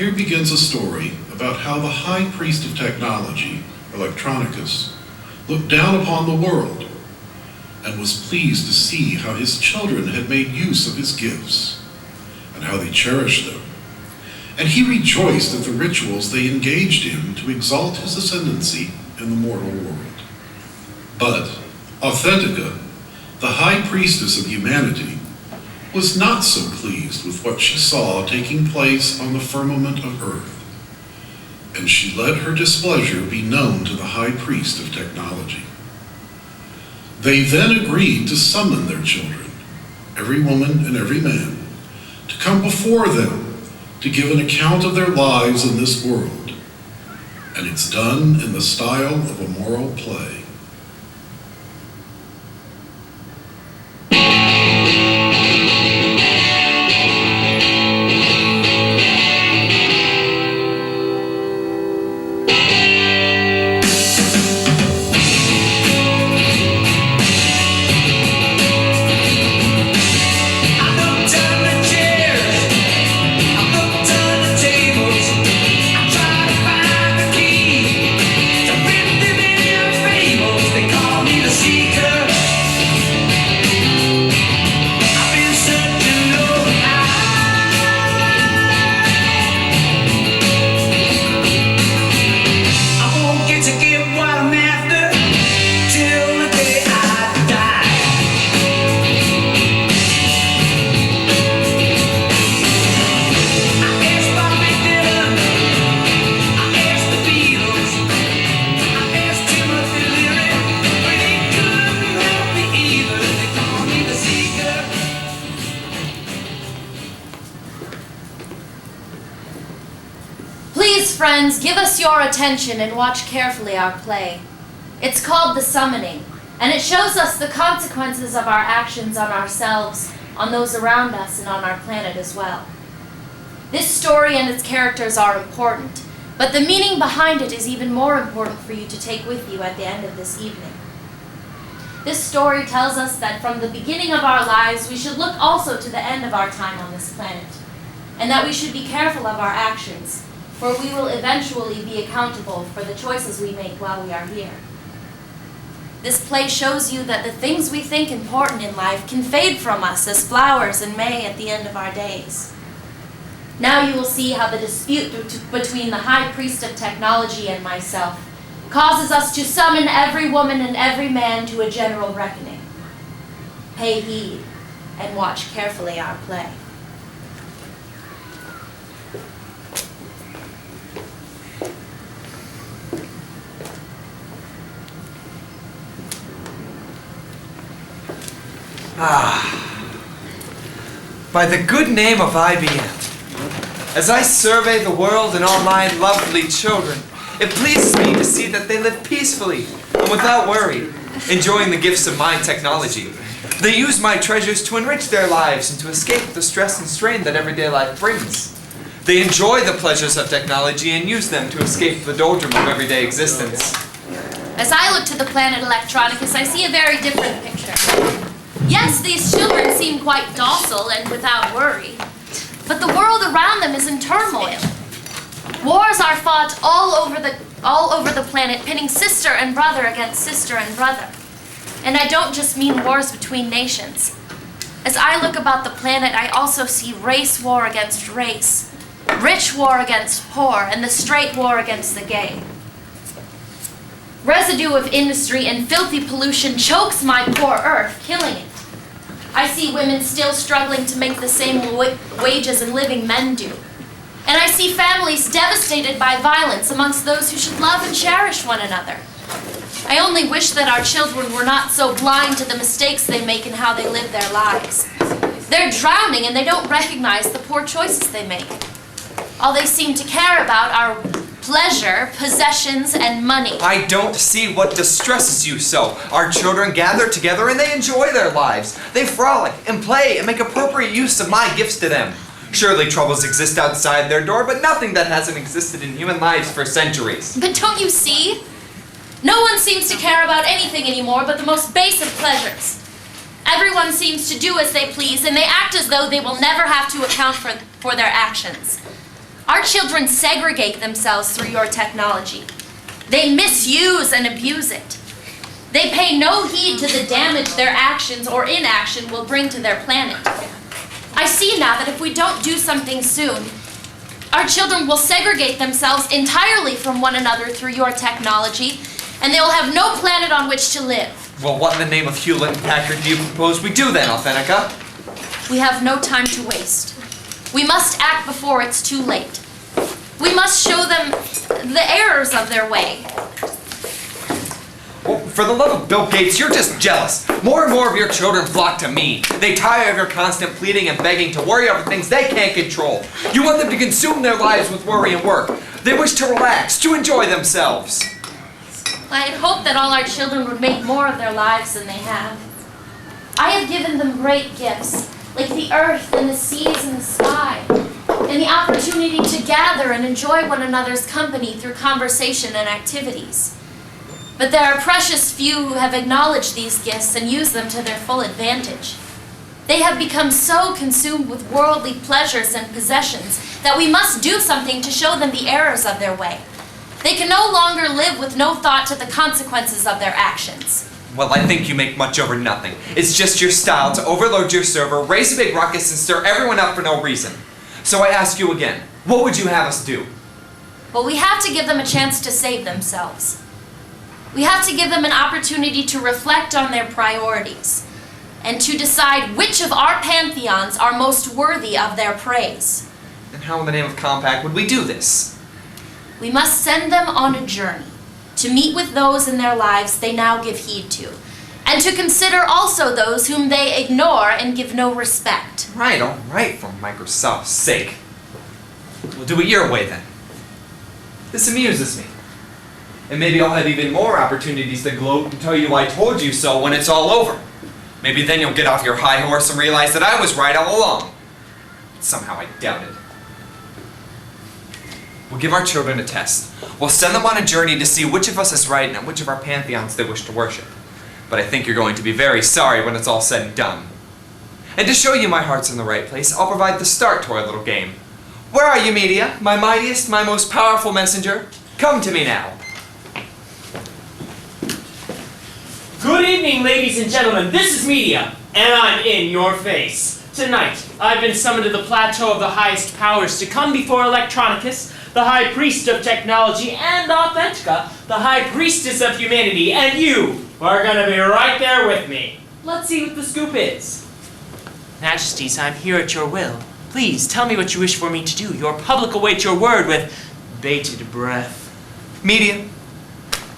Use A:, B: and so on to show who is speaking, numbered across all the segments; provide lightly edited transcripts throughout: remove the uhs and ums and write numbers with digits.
A: here begins a story about how the high priest of technology, Electronicus, looked down upon the world and was pleased to see how his children had made use of his gifts and how they cherished them. And he rejoiced at the rituals they engaged in to exalt his ascendancy in the mortal world. But Authentica, the high priestess of humanity, was not so pleased with what she saw taking place on the firmament of earth, and she let her displeasure be known to the high priest of technology. They then agreed to summon their children, every woman and every man, to come before them to give an account of their lives in this world, and it's done in the style of a moral play.
B: Friends, give us your attention and watch carefully our play. It's called The Summoning, and it shows us the consequences of our actions on ourselves, on those around us, and on our planet as well. This story and its characters are important, but the meaning behind it is even more important for you to take with you at the end of this evening. This story tells us that from the beginning of our lives, we should look also to the end of our time on this planet, and that we should be careful of our actions, for we will eventually be accountable for the choices we make while we are here. This play shows you that the things we think important in life can fade from us as flowers in May at the end of our days. Now you will see how the dispute between the high priest of technology and myself causes us to summon every woman and every man to a general reckoning. Pay heed and watch carefully our play.
C: By the good name of IBM, as I survey the world and all my lovely children, it pleases me to see that they live peacefully and without worry, enjoying the gifts of my technology. They use my treasures to enrich their lives and to escape the stress and strain that everyday life brings. They enjoy the pleasures of technology and use them to escape the doldrum of everyday existence.
B: As I look to the planet Electronicus, I see a very different picture. Yes, these children seem quite docile and without worry, but the world around them is in turmoil. Wars are fought all over the planet, pitting sister and brother against sister and brother. And I don't just mean wars between nations. As I look about the planet, I also see race war against race, rich war against poor, and the straight war against the gay. Residue of industry and filthy pollution chokes my poor earth, killing it. I see women still struggling to make the same wages and living men do. And I see families devastated by violence amongst those who should love and cherish one another. I only wish that our children were not so blind to the mistakes they make in how they live their lives. They're drowning and they don't recognize the poor choices they make. All they seem to care about are pleasure, possessions, and money.
C: I don't see what distresses you so. Our children gather together and they enjoy their lives. They frolic and play and make appropriate use of my gifts to them. Surely troubles exist outside their door, but nothing that hasn't existed in human lives for centuries.
B: But don't you see? No one seems to care about anything anymore but the most base of pleasures. Everyone seems to do as they please, and they act as though they will never have to account for their actions. Our children segregate themselves through your technology. They misuse and abuse it. They pay no heed to the damage their actions or inaction will bring to their planet. I see now that if we don't do something soon, our children will segregate themselves entirely from one another through your technology, and they will have no planet on which to live.
C: Well, what in the name of Hewlett and Packard do you propose we do then, Authentica?
B: We have no time to waste. We must act before it's too late. We must show them the errors of their way.
C: Well, for the love of Bill Gates, you're just jealous. More and more of your children flock to me. They tire of your constant pleading and begging to worry over things they can't control. You want them to consume their lives with worry and work. They wish to relax, to enjoy themselves.
B: I had hoped that all our children would make more of their lives than they have. I have given them great gifts, like the earth and the seas and the sky, and the opportunity to gather and enjoy one another's company through conversation and activities. But there are precious few who have acknowledged these gifts and used them to their full advantage. They have become so consumed with worldly pleasures and possessions that we must do something to show them the errors of their way. They can no longer live with no thought to the consequences of their actions.
C: Well, I think you make much over nothing. It's just your style to overload your server, raise a big ruckus, and stir everyone up for no reason. So I ask you again, what would you have us do?
B: Well, we have to give them a chance to save themselves. We have to give them an opportunity to reflect on their priorities and to decide which of our pantheons are most worthy of their praise.
C: And how in the name of Compact would we do this?
B: We must send them on a journey to meet with those in their lives they now give heed to, and to consider also those whom they ignore and give no respect.
C: Right, all right, for Microsoft's sake. We'll do it your way then. This amuses me. And maybe I'll have even more opportunities to gloat and tell you I told you so when it's all over. Maybe then you'll get off your high horse and realize that I was right all along. But somehow I doubt it. We'll give our children a test. We'll send them on a journey to see which of us is right and which of our pantheons they wish to worship. But I think you're going to be very sorry when it's all said and done. And to show you my heart's in the right place, I'll provide the start to our little game. Where are you, Media? My mightiest, my most powerful messenger? Come to me now.
D: Good evening, ladies and gentlemen. This is Media, and I'm in your face. Tonight, I've been summoned to the plateau of the highest powers to come before Electronicus, the High Priest of Technology, and Authentica, the High Priestess of Humanity, and you are going to be right there with me. Let's see what the scoop is. Majesties, I'm here at your will. Please, tell me what you wish for me to do. Your public awaits your word with bated breath.
C: Media,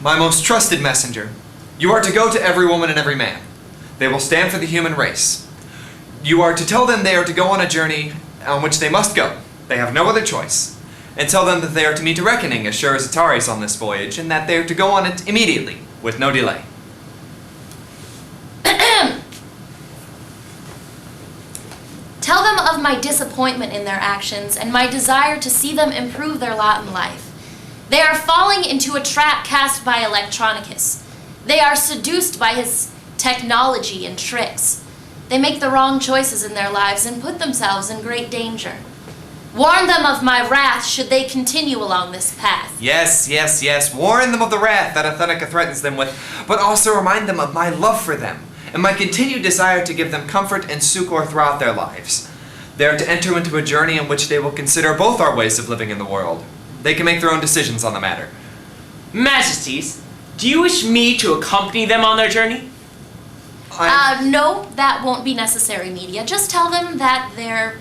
C: my most trusted messenger, you are to go to every woman and every man. They will stand for the human race. You are to tell them they are to go on a journey on which they must go. They have no other choice. And tell them that they are to meet a reckoning as sure as Atari's on this voyage, and that they are to go on it immediately, with no delay.
B: Tell them of my disappointment in their actions and my desire to see them improve their lot in life. They are falling into a trap cast by Electronicus. They are seduced by his technology and tricks. They make the wrong choices in their lives and put themselves in great danger. Warn them of my wrath should they continue along this path.
C: Yes, yes, yes. Warn them of the wrath that Authentica threatens them with, but also remind them of my love for them and my continued desire to give them comfort and succor throughout their lives. They are to enter into a journey in which they will consider both our ways of living in the world. They can make their own decisions on the matter.
D: Majesties, do you wish me to accompany them on their journey?
B: No, that won't be necessary, Media. Just tell them that their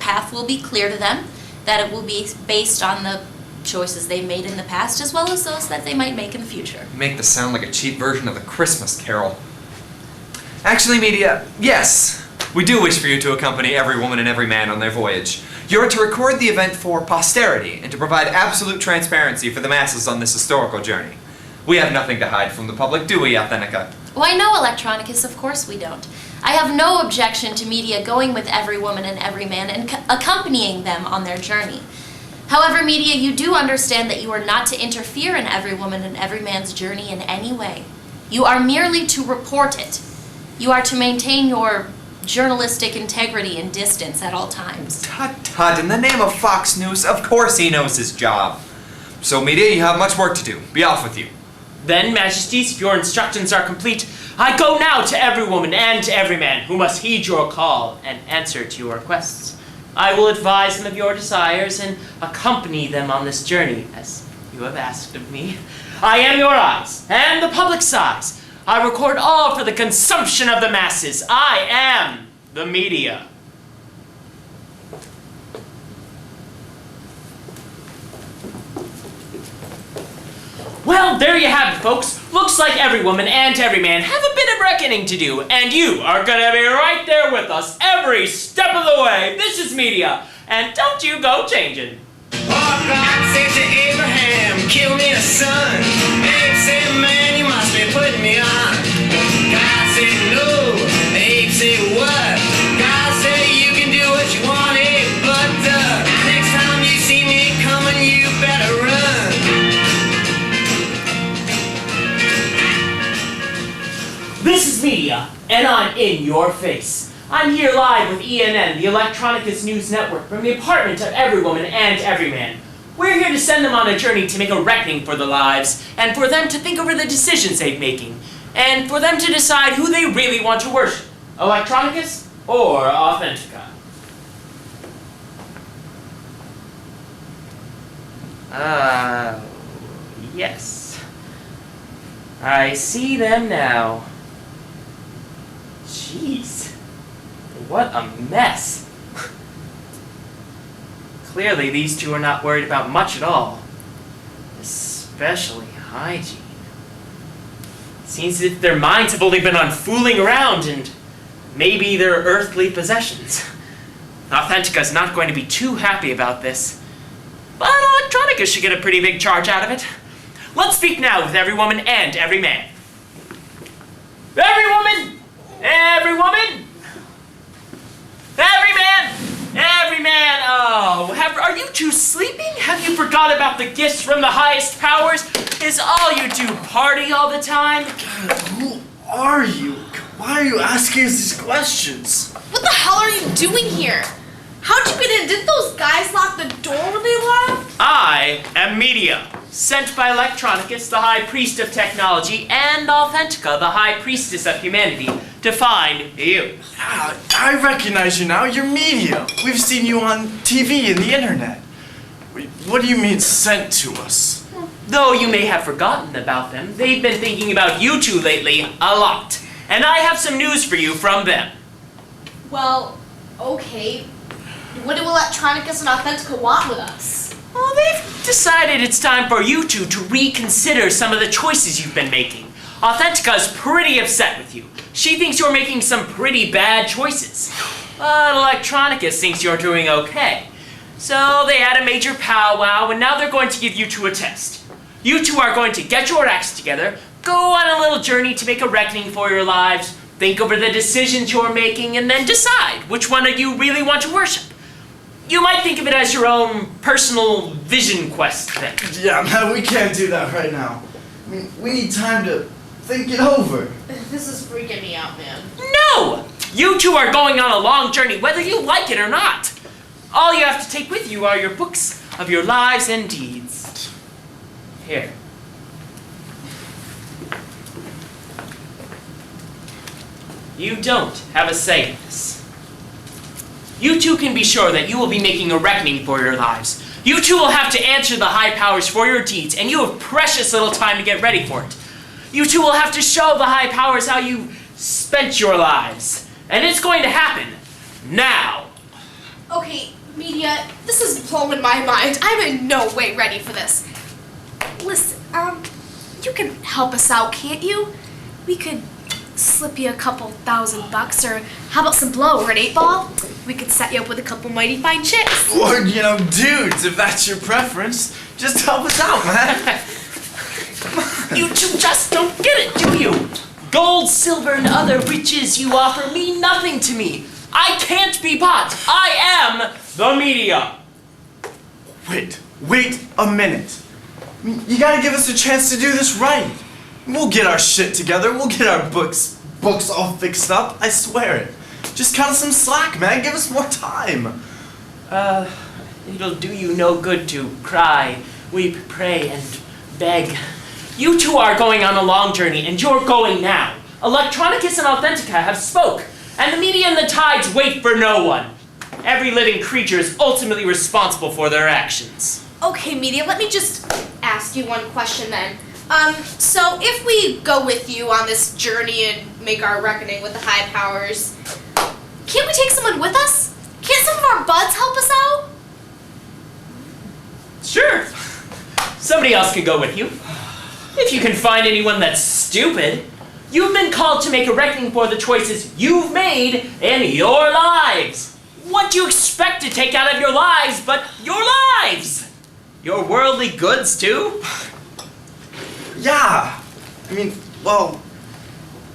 B: path will be clear to them, that it will be based on the choices they made in the past, as well as those that they might make in the future.
C: You make this sound like a cheap version of the Christmas Carol. Actually, Media, yes, we do wish for you to accompany every woman and every man on their voyage. You're to record the event for posterity and to provide absolute transparency for the masses on this historical journey. We have nothing to hide from the public, do we, Authentica?
B: Why, no, Electronicus, of course we don't. I have no objection to Media going with every woman and every man and accompanying them on their journey. However, Media, you do understand that you are not to interfere in every woman and every man's journey in any way. You are merely to report it. You are to maintain your journalistic integrity and distance at all times.
C: Tut tut, in the name of Fox News, of course he knows his job. So, media, you have much work to do. Be off with you.
D: Then, Majesties, if your instructions are complete, I go now to every woman and to every man who must heed your call and answer to your requests. I will advise them of your desires and accompany them on this journey, as you have asked of me. I am your eyes and the public's eyes. I record all for the consumption of the masses. I am the media. Well, there you have it, folks. Looks like every woman and every man have a bit of reckoning to do, and you are gonna be right there with us every step of the way. This is media, and don't you go changing.
E: Oh, God said to Abraham, kill me a son. Abe said, man, you must be putting me on. God said, no. Abe said, what? God said, you can do what you want, Abe, but next time you see me coming, you better run.
D: This is media, and I'm in your face. I'm here live with ENN, the Electronicus News Network, from the apartment of every woman and every man. We're here to send them on a journey to make a reckoning for their lives, and for them to think over the decisions they're making, and for them to decide who they really want to worship, Electronicus or Authentica. Yes. I see them now. Jeez, what a mess. Clearly, these two are not worried about much at all, especially hygiene. Seems as if their minds have only been on fooling around and maybe their earthly possessions. Authentica's not going to be too happy about this, but Electronica should get a pretty big charge out of it. Let's speak now with every woman and every man. Every woman! Every woman! Every man! Every man! Oh, are you two sleeping? Have you forgot about the gifts from the highest powers? Is all you do party all the time?
F: God, who are you? Why are you asking us these questions?
G: What the hell are you doing here? How'd you get in? Didn't those guys lock the door when they left?
D: I am Media, sent by Electronicus, the High Priest of Technology, and Authentica, the High Priestess of Humanity, to find you.
F: Ah, I recognize you now. You're media. We've seen you on TV and the internet. Wait, what do you mean sent to us?
D: Though you may have forgotten about them, they've been thinking about you two lately a lot. And I have some news for you from them.
G: Well, okay. What do Electronicus and Authentica want with us?
D: Well, they've decided it's time for you two to reconsider some of the choices you've been making. Authentica's pretty upset with you. She thinks you're making some pretty bad choices. But Electronicus thinks you're doing okay. So they had a major powwow, and now they're going to give you two a test. You two are going to get your acts together, go on a little journey to make a reckoning for your lives, think over the decisions you're making, and then decide which one of you really want to worship. You might think of it as your own personal vision quest thing.
F: Yeah, man, we can't do that right now. I mean, we need time to think it over.
G: This is freaking me out, man.
D: No! You two are going on a long journey, whether you like it or not. All you have to take with you are your books of your lives and deeds. Here. You don't have a say in this. You two can be sure that you will be making a reckoning for your lives. You two will have to answer the high powers for your deeds, and you have precious little time to get ready for it. You two will have to show the high powers how you spent your lives. And it's going to happen now.
G: Okay, media, this is blowing my mind. I'm in no way ready for this. Listen, you can help us out, can't you? We could slip you a couple $1,000, or how about some blow or an 8-ball? We could set you up with a couple mighty fine chicks.
F: Or, you know, dudes, if that's your preference. Just help us out, man.
D: You two just don't get it, do you? Gold, silver, and other riches you offer mean nothing to me. I can't be bought. I am the media.
F: Wait a minute. I mean, you gotta give us a chance to do this right. We'll get our shit together. We'll get our books all fixed up. I swear it. Just cut us some slack, man. Give us more time.
D: It'll do you no good to cry, weep, pray, and beg. You two are going on a long journey, and you're going now. Electronicus and Authentica have spoke, and the media and the tides wait for no one. Every living creature is ultimately responsible for their actions.
G: Okay, Media, let me just ask you one question then. So if we go with you on this journey and make our reckoning with the high powers, can't we take someone with us? Can't some of our buds help us out?
D: Sure. Somebody else can go with you. If you can find anyone that's stupid. You've been called to make a reckoning for the choices you've made in your lives. What do you expect to take out of your lives but your lives? Your worldly goods too?
F: Yeah. I mean, well,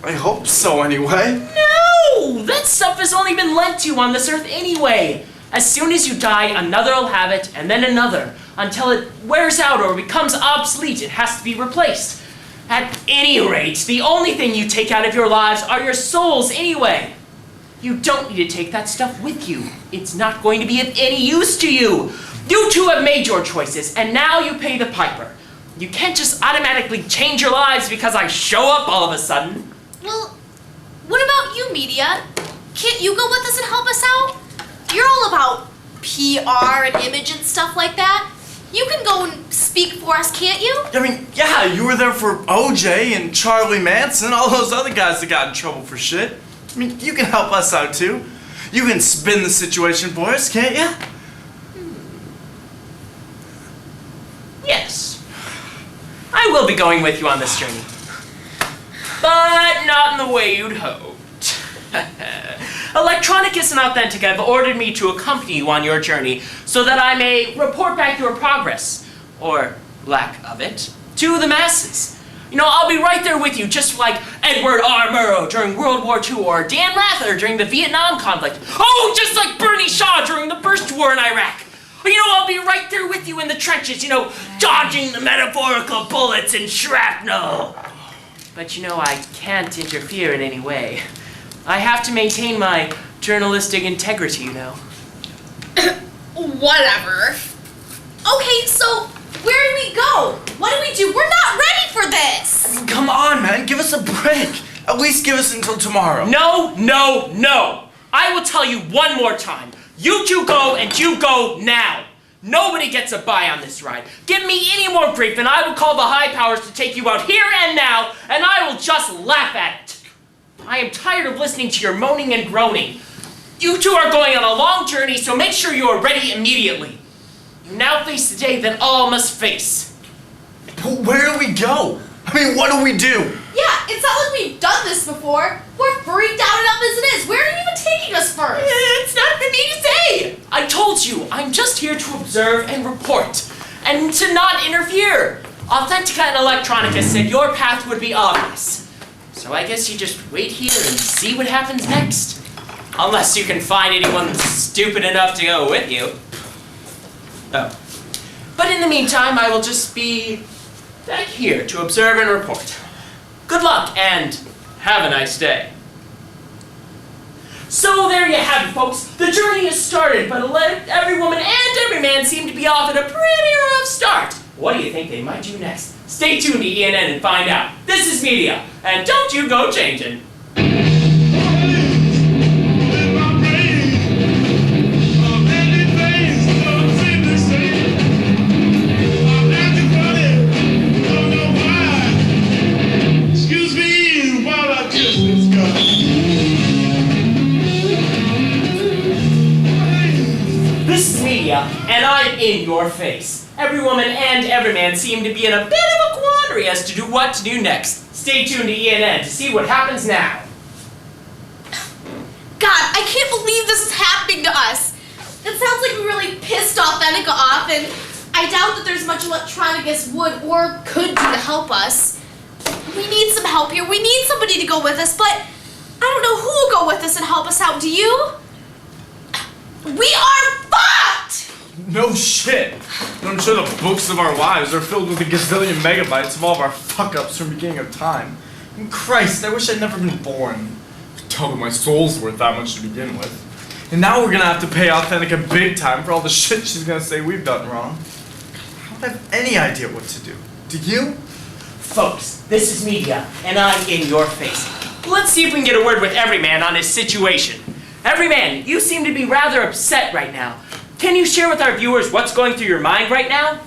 F: I hope so anyway.
D: No! That stuff has only been lent to you on this earth anyway. As soon as you die, another will have it, and then another, until it wears out or becomes obsolete. It has to be replaced. At any rate, the only thing you take out of your lives are your souls anyway. You don't need to take that stuff with you. It's not going to be of any use to you. You two have made your choices, and now you pay the piper. You can't just automatically change your lives because I show up all of a sudden.
G: Well, what about you, Media? Can't you go with us and help us out? You're all about PR and image and stuff like that. You can go and speak for us, can't you?
F: I mean, yeah, you were there for OJ and Charlie Manson, all those other guys that got in trouble for shit. I mean, you can help us out too. You can spin the situation for us, can't you?
D: Yes. I will be going with you on this journey. But not in the way you'd hoped. Electronicus and Authentica have ordered me to accompany you on your journey so that I may report back your progress, or lack of it, to the masses. You know, I'll be right there with you, just like Edward R. Murrow during World War II, or Dan Rather during the Vietnam conflict. Oh, just like Bernie Shaw during the first war in Iraq. You know, I'll be right there with you in the trenches, you know, dodging the metaphorical bullets and shrapnel. But you know, I can't interfere in any way. I have to maintain my journalistic integrity, you know.
G: Whatever. Okay, so where do we go? What do we do? We're not ready for this!
F: Come on, man, give us a break. At least give us until tomorrow.
D: No, no, no. I will tell you one more time. You two go and you go now. Nobody gets a bye on this ride. Give me any more grief and I will call the high powers to take you out here and now, and I will just laugh at it. I am tired of listening to your moaning and groaning. You two are going on a long journey, so make sure you are ready immediately. You now face the day that all must face.
F: But where do we go? I mean, what do we do?
G: Yeah, it's not like we've done this before. We're freaked out enough as it is. Where are you even taking us first?
D: It's not for me to say. I told you, I'm just here to observe and report, and to not interfere. Authentica and Electronica said your path would be obvious. So I guess you just wait here and see what happens next. Unless you can find anyone stupid enough to go with you. Oh. But in the meantime, I will just be back here to observe and report. Good luck, and have a nice day. So there you have it, folks. The journey has started, but every woman and every man seem to be off at a pretty rough start. What do you think they might do next? Stay tuned to ENN and find out. This is Media, and don't you go changing. This is Media, and I'm in your face. Every woman and every man seem to be in a bit of a quandary as to what to do next. Stay tuned to ENN to see what happens now.
G: God, I can't believe this is happening to us. It sounds like we really pissed Authentica off, and I doubt that there's much Electronicus would or could do to help us. We need some help here. We need somebody to go with us, but I don't know who will go with us and help us out. Do you? We are fucked!
F: No shit. I'm sure the books of our lives are filled with a gazillion megabytes of all of our fuck-ups from the beginning of time. And Christ, I wish I'd never been born. tell them my soul's worth that much to begin with. And now we're gonna have to pay Authentica big time for all the shit she's gonna say we've done wrong. I don't have any idea what to do. Do you?
D: Folks, this is Media, and I'm in your face. Let's see if we can get a word with Everyman on his situation. Everyman, you seem to be rather upset right now. Can you share with our viewers what's going through your mind right now?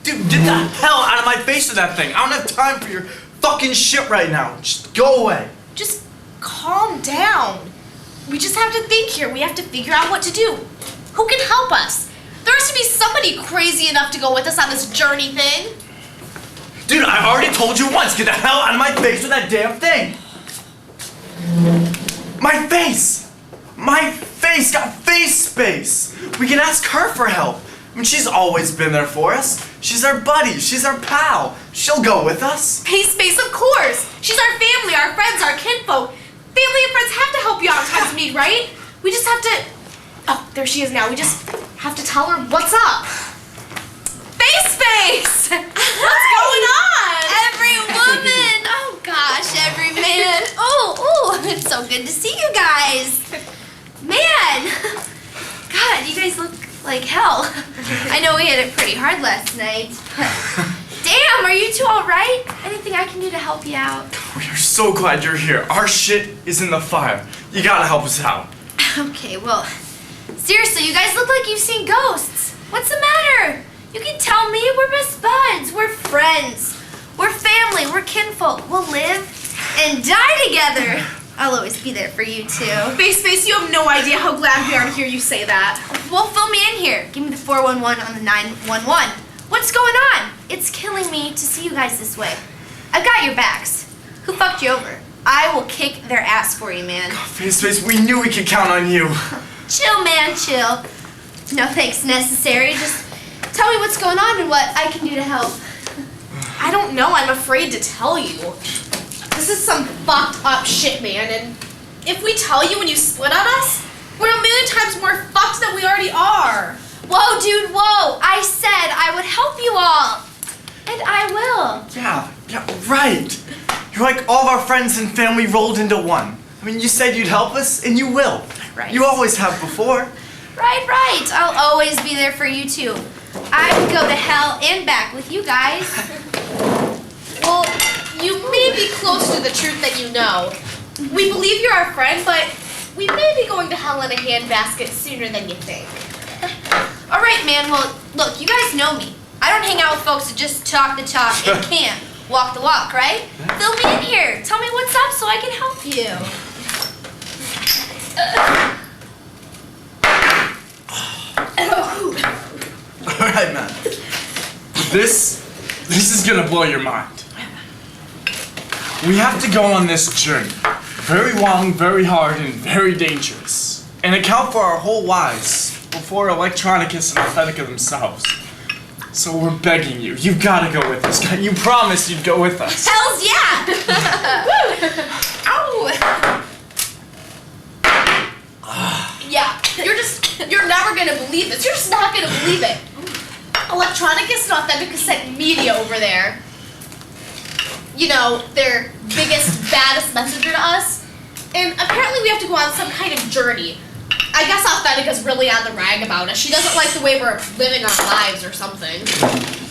F: Dude, get the hell out of my face with that thing. I don't have time for your fucking shit right now. Just go away.
G: Just calm down. We just have to think here. We have to figure out what to do. Who can help us? There has to be somebody crazy enough to go with us on this journey thing.
F: Dude, I already told you once, get the hell out of my face with that damn thing. My face! My face got face space! We can ask her for help. I mean, she's always been there for us. She's our buddy, she's our pal. She'll go with us.
G: Face space, of course. She's our family, our friends, our kinfolk. Family and friends have to help you out in times of need, right? We just have to... Oh, there she is now. We just have to tell her what's up. Face space! What's going on?
B: Every woman! Oh gosh, every man! Oh, it's so good to see you guys! Man! God, you guys look like hell. I know we had it pretty hard last night, but damn, are you two alright? Anything I can do to help you out?
F: We are so glad you're here. Our shit is in the fire. You gotta help us out.
B: Okay, well, seriously, you guys look like you've seen ghosts. What's the matter? You can tell me. We're best buds. We're friends. We're family. We're kinfolk. We'll live and die together. I'll always be there for you too.
G: Face space, you have no idea how glad we are to hear you say that.
B: Well, fill me in here. Give me the 411 on the 911. What's going on? It's killing me to see you guys this way. I've got your backs. Who fucked you over? I will kick their ass for you, man.
F: Face, we knew we could count on you.
B: Chill, man, chill. No thanks necessary. Just tell me what's going on and what I can do to help.
G: I don't know. I'm afraid to tell you. This is some fucked up shit, man. And if we tell you when you split on us, we're a million times more fucked than we already are.
B: Whoa, dude, whoa. I said I would help you all. And I will.
F: Yeah, right. You're like all of our friends and family rolled into one. I mean, you said you'd help us, and you will.
B: Right.
F: You always have before.
B: Right. I'll always be there for you too. I would go to hell and back with you guys.
G: Well, you may be close to the truth that you know. We believe you're our friend, but we may be going to hell in a handbasket sooner than you think.
B: All right, man. Well, look, you guys know me. I don't hang out with folks that just talk the talk and can't walk the walk, right? Fill me in here. Tell me what's up so I can help you.
F: All right, man. This is gonna blow your mind. We have to go on this journey. Very long, very hard, and very dangerous. And account for our whole lives before Electronicus and Authentica themselves. So we're begging you, you've gotta go with us. You promised you'd go with us.
B: Hells yeah! Ow!
G: Yeah, you're never gonna believe this. You're just not gonna believe it. Electronicus and Authentica sent Media over there. You know, their biggest, baddest messenger to us. And apparently we have to go on some kind of journey. I guess Authentica's really on the rag about us. She doesn't like the way we're living our lives or something.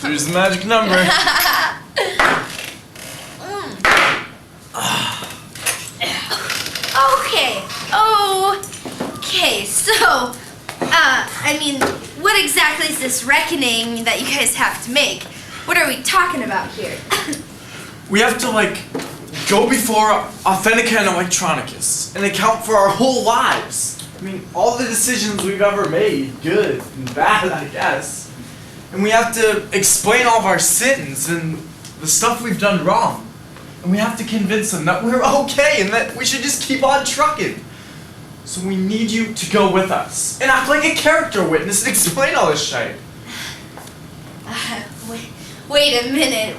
F: Here's the magic number.
B: Okay, so, what exactly is this reckoning that you guys have to make? What are we talking about here?
F: We have to, go before Authentica and Electronicus and account for our whole lives. I mean, all the decisions we've ever made, good and bad, I guess. And we have to explain all of our sins and the stuff we've done wrong. And we have to convince them that we're okay and that we should just keep on trucking. So we need you to go with us and act like a character witness and explain all this shit.
B: Wait a minute.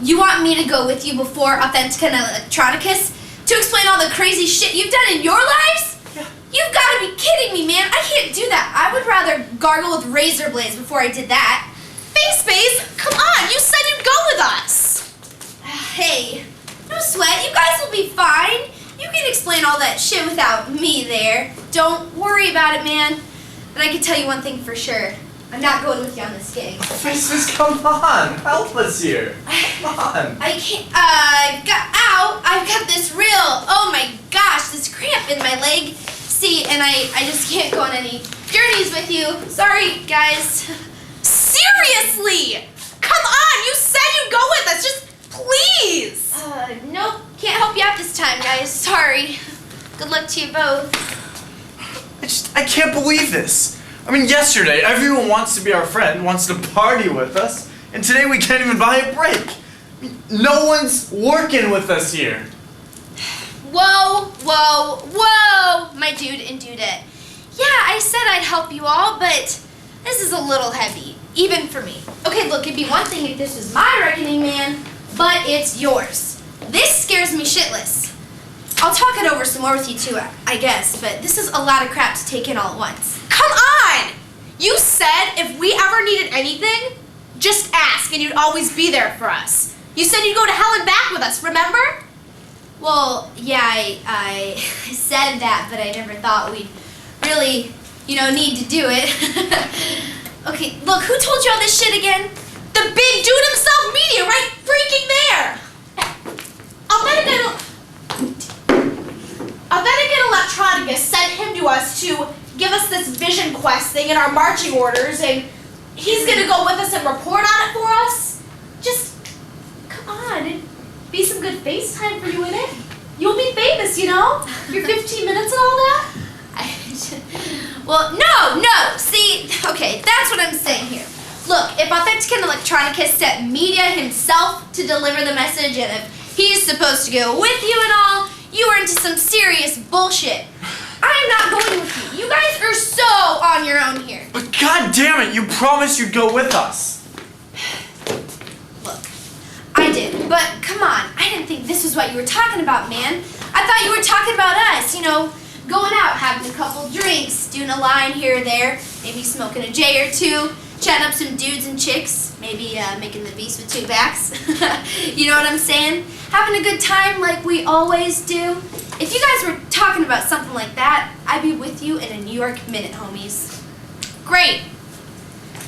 B: You want me to go with you before Authentica and Electronicus to explain all the crazy shit you've done in your lives?
F: Yeah.
B: You've got to be kidding me, man. I can't do that. I would rather gargle with razor blades before I did that.
G: Face, come on, you said you'd go with us.
B: Hey, no sweat. You guys will be fine. You can
G: explain all that shit without me there. Don't worry about it, man. But I can tell you one thing for sure. I'm not going with you on this gig.
F: Faces, come on. Help us here. Come on.
G: I can't, I've got this real, oh my gosh, this cramp in my leg. See, and I just can't go on any journeys with you. Sorry, guys.
H: Seriously! Come on, you said you'd go with us, just please!
G: Nope, can't help you out this time, guys. Sorry. Good luck to you both.
F: I can't believe this. I mean, yesterday, everyone wants to be our friend, wants to party with us, and today we can't even buy a break. I mean, no one's working with us here.
G: Whoa, whoa, whoa, my dude and dudette. Yeah, I said I'd help you all, but this is a little heavy, even for me. Okay, look, it'd be one thing if this was my reckoning, man, but it's yours. This scares me shitless. I'll talk it over some more with you too, I guess, but this is a lot of crap to take in all at once.
H: Come on! You said if we ever needed anything, just ask and you'd always be there for us. You said you'd go to hell and back with us, remember?
G: Well, yeah, I said that, but I never thought we'd really, need to do it. Okay, look, who told you all this shit again?
H: The big dude himself, Media, right freaking there! Authenticate Electronicus sent him to us to give us this vision quest thing in our marching orders, and he's gonna go with us and report on it for us? Just, come on, it'd be some good FaceTime for you in it. You'll be famous, Your 15 minutes and all that?
G: Well, no, see, okay, that's what I'm saying here. Look, if Authenticate Electronicus sent Media himself to deliver the message, and if he's supposed to go with you and all, you are into some serious bullshit. I'm not going with you. You guys are so on your own here.
F: But god damn it, you promised you'd go with us.
G: Look, I did, but come on. I didn't think this was what you were talking about, man. I thought you were talking about us, going out, having a couple drinks, doing a line here or there, maybe smoking a J or two, chatting up some dudes and chicks, maybe making the beast with two backs. You know what I'm saying? Having a good time like we always do. If you guys were talking about something like that, I'd be with you in a New York minute, homies.
H: Great.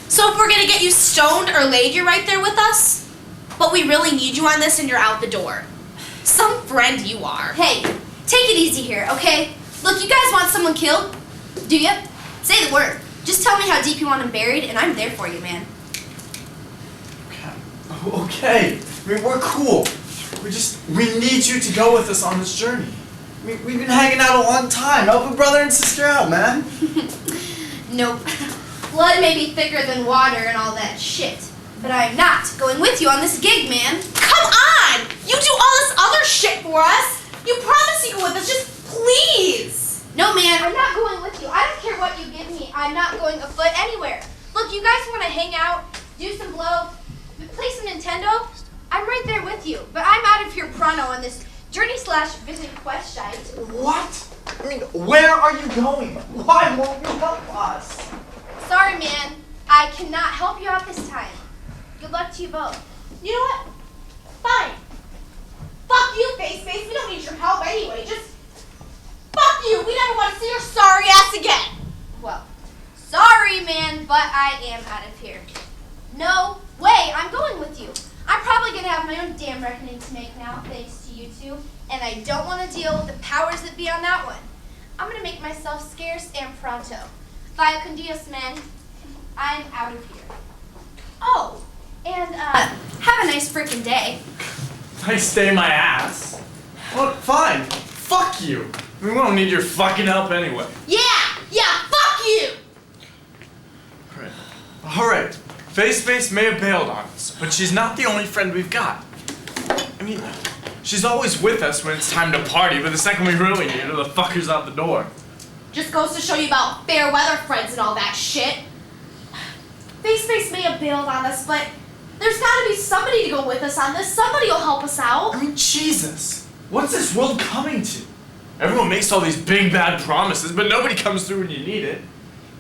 H: So if we're gonna get you stoned or laid, you're right there with us? But we really need you on this and you're out the door. Some friend you are.
G: Hey, take it easy here, okay? Look, you guys want someone killed? Do you? Say the word. Just tell me how deep you want him buried, and I'm there for you, man.
F: Okay. I mean, we're cool. We need you to go with us on this journey. I mean, we've been hanging out a long time. Help a brother and sister out, man.
G: Nope. Blood may be thicker than water and all that shit, but I'm not going with you on this gig, man.
H: Come on! You do all this other shit for us! You promised you go with us, just please!
G: No, man, I'm not going with you. I don't care what you give me. I'm not going afoot anywhere. Look, you guys want to hang out, do some blow, play some Nintendo? I'm right there with you, but I'm out of here pronto on this journey/visit quest shite.
F: What? I mean, where are you going? Why won't you help us?
G: Sorry, man. I cannot help you out this time. Good luck to you both.
H: You know what? Fine. Fuck you, Face. We don't need your help anyway. Just fuck you. We never want to see your sorry ass again.
G: Well, sorry, man, but I am out of here. No way, I'm going with you. I'm probably going to have my own damn reckoning to make now, thanks to you two, and I don't want to deal with the powers that be on that one. I'm going to make myself scarce and pronto. Vaya con Dios, man. I'm out of here. Oh, and have a nice frickin' day.
F: Nice day, my ass. Well, fine. Fuck you. I mean, we don't need your fucking help anyway.
H: Yeah, fuck you!
F: Alright. Face may have bailed on us, but she's not the only friend we've got. I mean, she's always with us when it's time to party, but the second we really need her, the fucker's out the door.
H: Just goes to show you about fair weather friends and all that shit. Face may have bailed on us, but there's gotta be somebody to go with us on this. Somebody will help us out.
F: I mean, Jesus. What's this world coming to? Everyone makes all these big bad promises, but nobody comes through when you need it.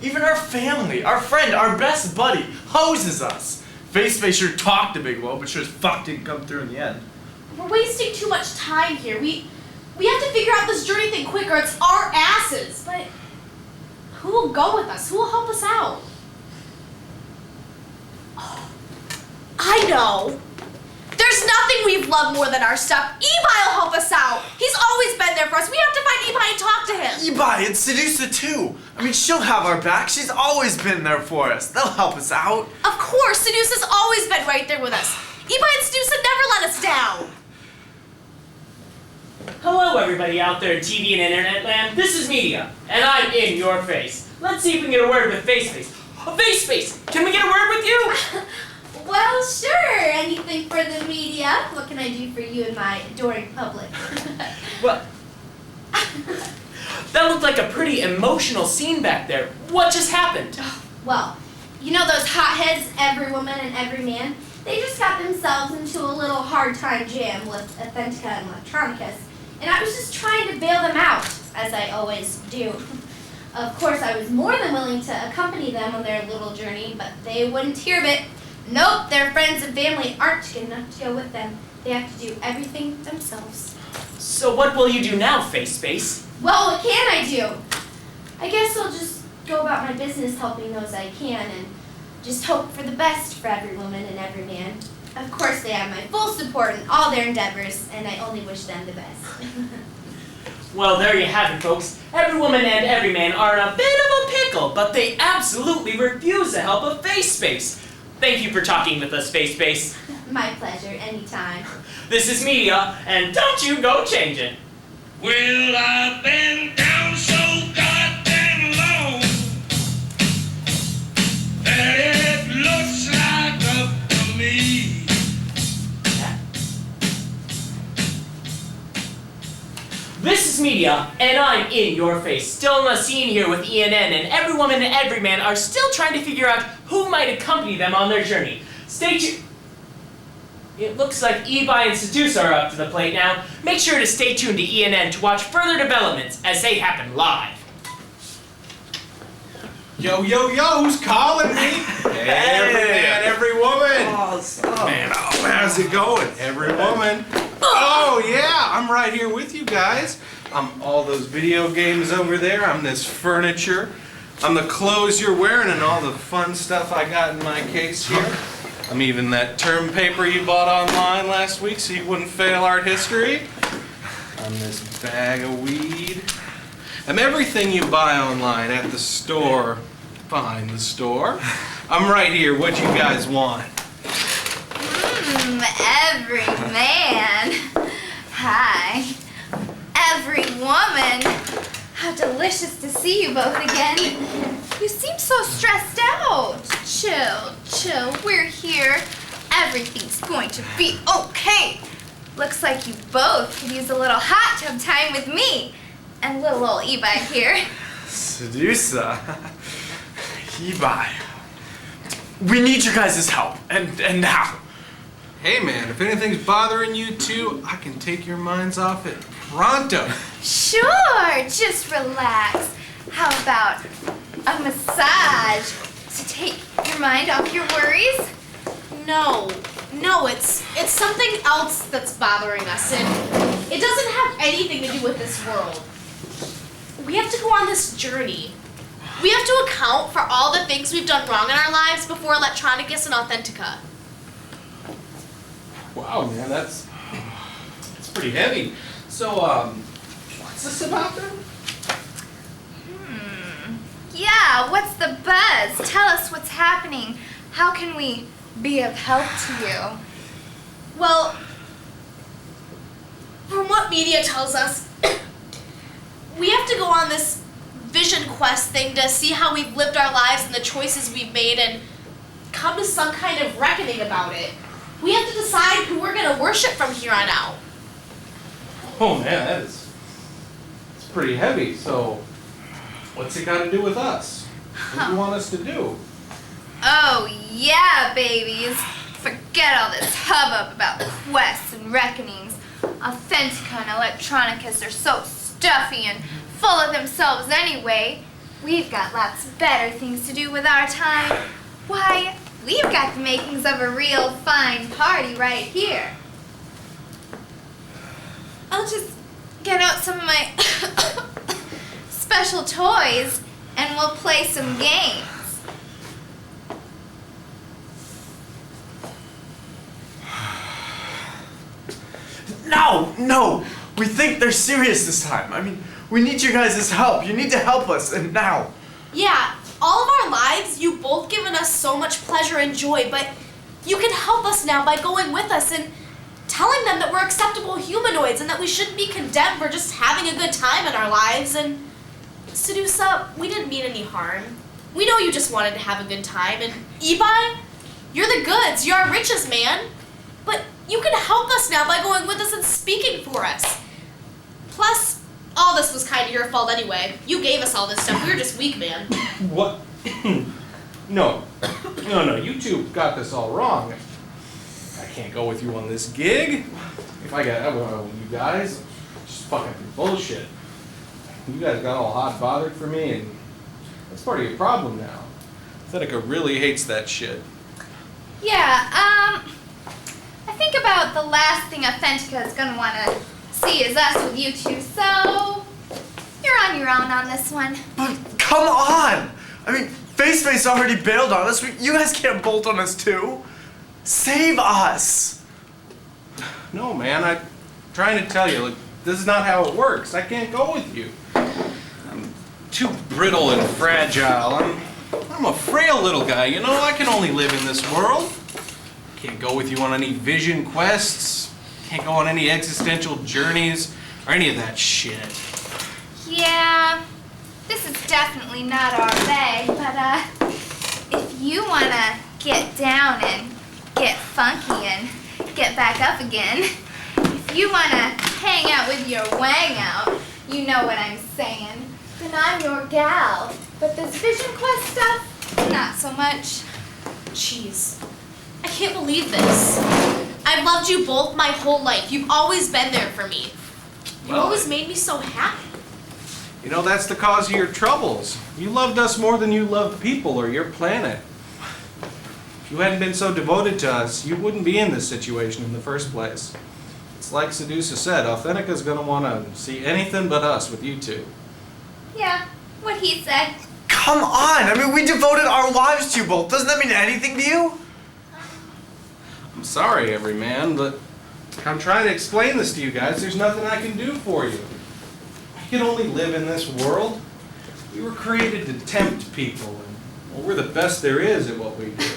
F: Even our family, our friend, our best buddy, hoses us. Face sure talked a big well, but sure as fuck didn't come through in the end.
H: We're wasting too much time here. We have to figure out out this journey thing quicker, it's our asses. But who will go with us? Who will help us out? Oh, I know. There's nothing we've loved more than our stuff. Ebi will help us out. He's always been there for us. We have to find Ebi and talk to him.
F: Ebi and Sedusa too. I mean, she'll have our back. She's always been there for us. They'll help us out.
H: Of course, Sedusa's always been right there with us. Ebi and Sedusa never let us down.
D: Hello, everybody out there in TV and internet land. This is Media, and I'm in your face. Let's see if we can get a word with Face. Oh, Face! Can we get a word with you?
B: Well, sure. Anything for the media. What can I do for you and my adoring public?
D: Well, that looked like a pretty emotional scene back there. What just happened?
B: Well, you know those hotheads, every woman and every man? They just got themselves into a little hard time jam with Authentica and Electronicus, and I was just trying to bail them out, as I always do. Of course, I was more than willing to accompany them on their little journey, but they wouldn't hear of it. Nope, their friends and family aren't good enough to go with them. They have to do everything themselves.
D: So what will you do now, Face?
B: Well, what can I do? I guess I'll just go about my business helping those I can and just hope for the best for every woman and every man. Of course, they have my full support in all their endeavors, and I only wish them the best.
D: Well, there you have it, folks. Every woman and every man are in a bit of a pickle, but they absolutely refuse the help of Face. Thank you for talking with us, Face.
B: My pleasure, anytime.
D: This is Media, and don't you go changing.
E: Well, I've been down so goddamn long that it looks like up to me.
D: This is Media, and I'm in your face. Still in the scene here with ENN, and every woman and every man are still trying to figure out who might accompany them on their journey. Stay tuned. It looks like Ebi and Sedusa are up to the plate now. Make sure to stay tuned to ENN to watch further developments as they happen live.
I: Yo, who's calling me? Every man, every woman.
C: Oh,
I: Man, how's it going? Every woman. Oh, yeah, I'm right here with you guys. I'm all those video games over there. I'm this furniture. I'm the clothes you're wearing and all the fun stuff I got in my case here. I'm even that term paper you bought online last week so you wouldn't fail art history. I'm this bag of weed. I'm everything you buy online at the store, behind the store. I'm right here. What you guys want?
B: Every man. Hi. Every woman. How delicious to see you both again. You seem so stressed out. Chill. We're here. Everything's going to be okay. Looks like you both could use a little hot tub time with me. And little old Ebi here.
F: Sedusa. Ebi. We need your guys' help. And now.
I: Hey man, if anything's bothering you two, I can take your minds off it pronto.
B: Sure, just relax. How about a massage to take your mind off your worries?
H: No, it's something else that's bothering us, and it doesn't have anything to do with this world. We have to go on this journey. We have to account for all the things we've done wrong in our lives before Electronicus and Authentica.
I: Wow man, that's pretty heavy. So, what's this about then?
B: Yeah, what's the buzz? Tell us what's happening. How can we be of help to you?
H: Well, from what media tells us, we have to go on this vision quest thing to see how we've lived our lives and the choices we've made and come to some kind of reckoning about it. We have to decide who we're going to worship from here on out.
I: Oh man, it's pretty heavy. So, what's it got to do with us? What do you want us to do?
B: Oh, yeah, babies. Forget all this hubbub about quests and reckonings. Authentica and Electronicus are so stuffy and full of themselves anyway. We've got lots better things to do with our time. Why, we've got the makings of a real fine party right here. I'll just
J: get out some of my special toys and we'll play some games.
F: No! We think they're serious this time. I mean, we need you guys' help. You need to help us, and now.
G: Yeah, all of our lives, you've both given us so much pleasure and joy, but you can help us now by going with us and telling them that we're acceptable humanoids and that we shouldn't be condemned for just having a good time in our lives. And Siddens, we didn't mean any harm. We know you just wanted to have a good time. And Ibai, you're the goods. You're our riches, man. But you can help us now by going with us and speaking for us. Plus, all this was kind of your fault anyway. You gave us all this stuff. We were just weak, man.
I: What? No, you two got this all wrong. I can't go with you on this gig. If I got you guys, just fucking bullshit. You guys got all hot and bothered for me, and that's part of your problem now. Seneca really hates that shit.
J: Yeah, I think about the last thing Authentica is gonna wanna see is us with you two, so you're on your own on this one.
F: But come on! I mean, Face already bailed on us. You guys can't bolt on us too. Save us!
I: No, man, I'm trying to tell you, look, this is not how it works. I can't go with you. I'm too brittle and fragile. I'm a frail little guy, you know? I can only live in this world. Can't go with you on any vision quests. Can't go on any existential journeys or any of that shit.
J: Yeah, this is definitely not our bag, but if you wanna get down and get funky and get back up again, if you wanna hang out with your wang out, you know what I'm saying, then I'm your gal. But this vision quest stuff, not so much.
G: Jeez. I can't believe this. I've loved you both my whole life. You've always been there for me. You've
I: Well,
G: always made me so happy.
I: You know, that's the cause of your troubles. You loved us more than you loved people or your planet. If you hadn't been so devoted to us, you wouldn't be in this situation in the first place. It's like Sedusa said, Authentica's gonna wanna see anything but us with you two.
J: Yeah, what he said.
F: Come on! I mean, we devoted our lives to you both. Doesn't that mean anything to you?
I: I'm sorry, everyman, but I'm trying to explain this to you guys. There's nothing I can do for you. We can only live in this world. We were created to tempt people, and well, we're the best there is at what we do.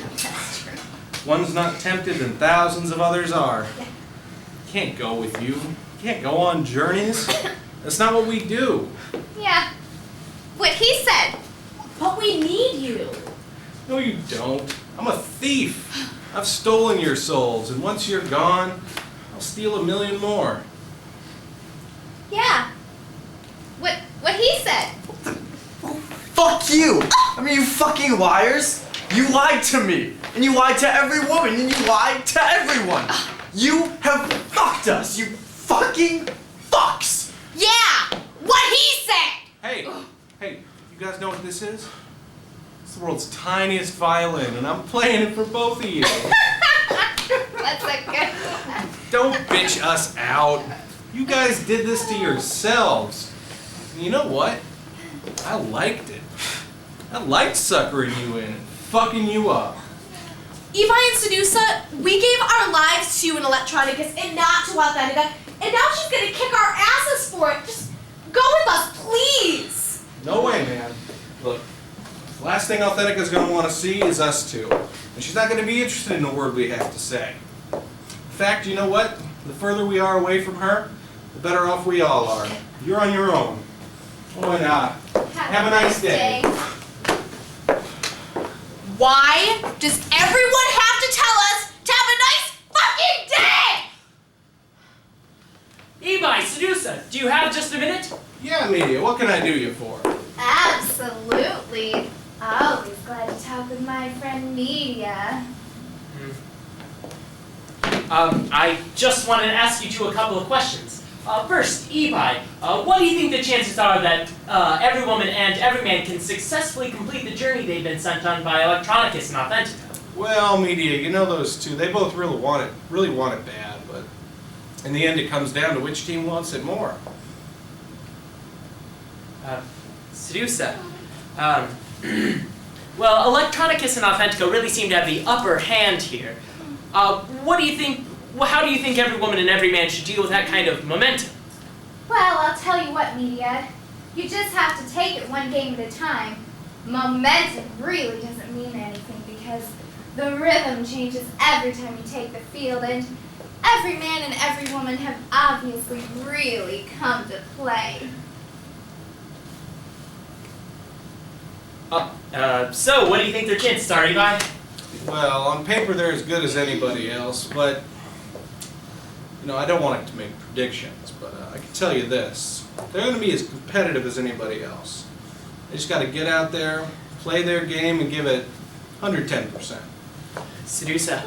I: One's not tempted and thousands of others are. Can't go with you. Can't go on journeys. That's not what we do.
J: Yeah, what he said.
G: But we need you.
I: No, you don't. I'm a thief. I've stolen your souls, and once you're gone, I'll steal 1,000,000 more.
J: Yeah, what he said.
F: Fuck you! I mean, you fucking liars! You lied to me! And you lied to every woman! And you lied to everyone! You have fucked us! You fucking fucks!
G: Yeah! What he said!
I: Hey, you guys know what this is? It's the world's tiniest violin, and I'm playing it for both of you.
J: That's a good one.
I: Don't bitch us out. You guys did this to yourselves. And you know what? I liked it. I liked suckering you in and fucking you up.
G: Ibai and Sedusa, we gave our lives to you in Electronicus and not to Authentica, and now she's gonna kick our asses for it. Just go with us, please!
I: No way, man. Look, the last thing Authentica's gonna want to see is us two. And she's not gonna be interested in a word we have to say. In fact, you know what? The further we are away from her, the better off we all are. You're on your own. Why not? Have a nice day.
G: Why does everyone have to tell us to have a nice fucking day?
D: Ibai, Sedusa, do you have just a minute?
I: Yeah, Media, what can I do you for?
J: Absolutely. Always glad to talk with my friend Media.
D: I just wanted to ask you two a couple of questions. First, Ibai, what do you think the chances are that every woman and every man can successfully complete the journey they've been sent on by Electronicus and Authentica?
I: Well, Media, you know those two, they both really want it bad, but in the end it comes down to which team wants it more.
D: Sedusa. Well, Electronicus and Authentica really seem to have the upper hand here. What do you think? How do you think every woman and every man should deal with that kind of momentum?
J: Well, I'll tell you what, Media. You just have to take it one game at a time. Momentum really doesn't mean anything because the rhythm changes every time you take the field, and every man and every woman have obviously really come to play.
D: So, what do you think their chances are, Levi?
I: Well, on paper they're as good as anybody else, but I don't want to make predictions, but I can tell you this. They're going to be as competitive as anybody else. They just got to get out there, play their game, and give it 110%.
D: Sedusa,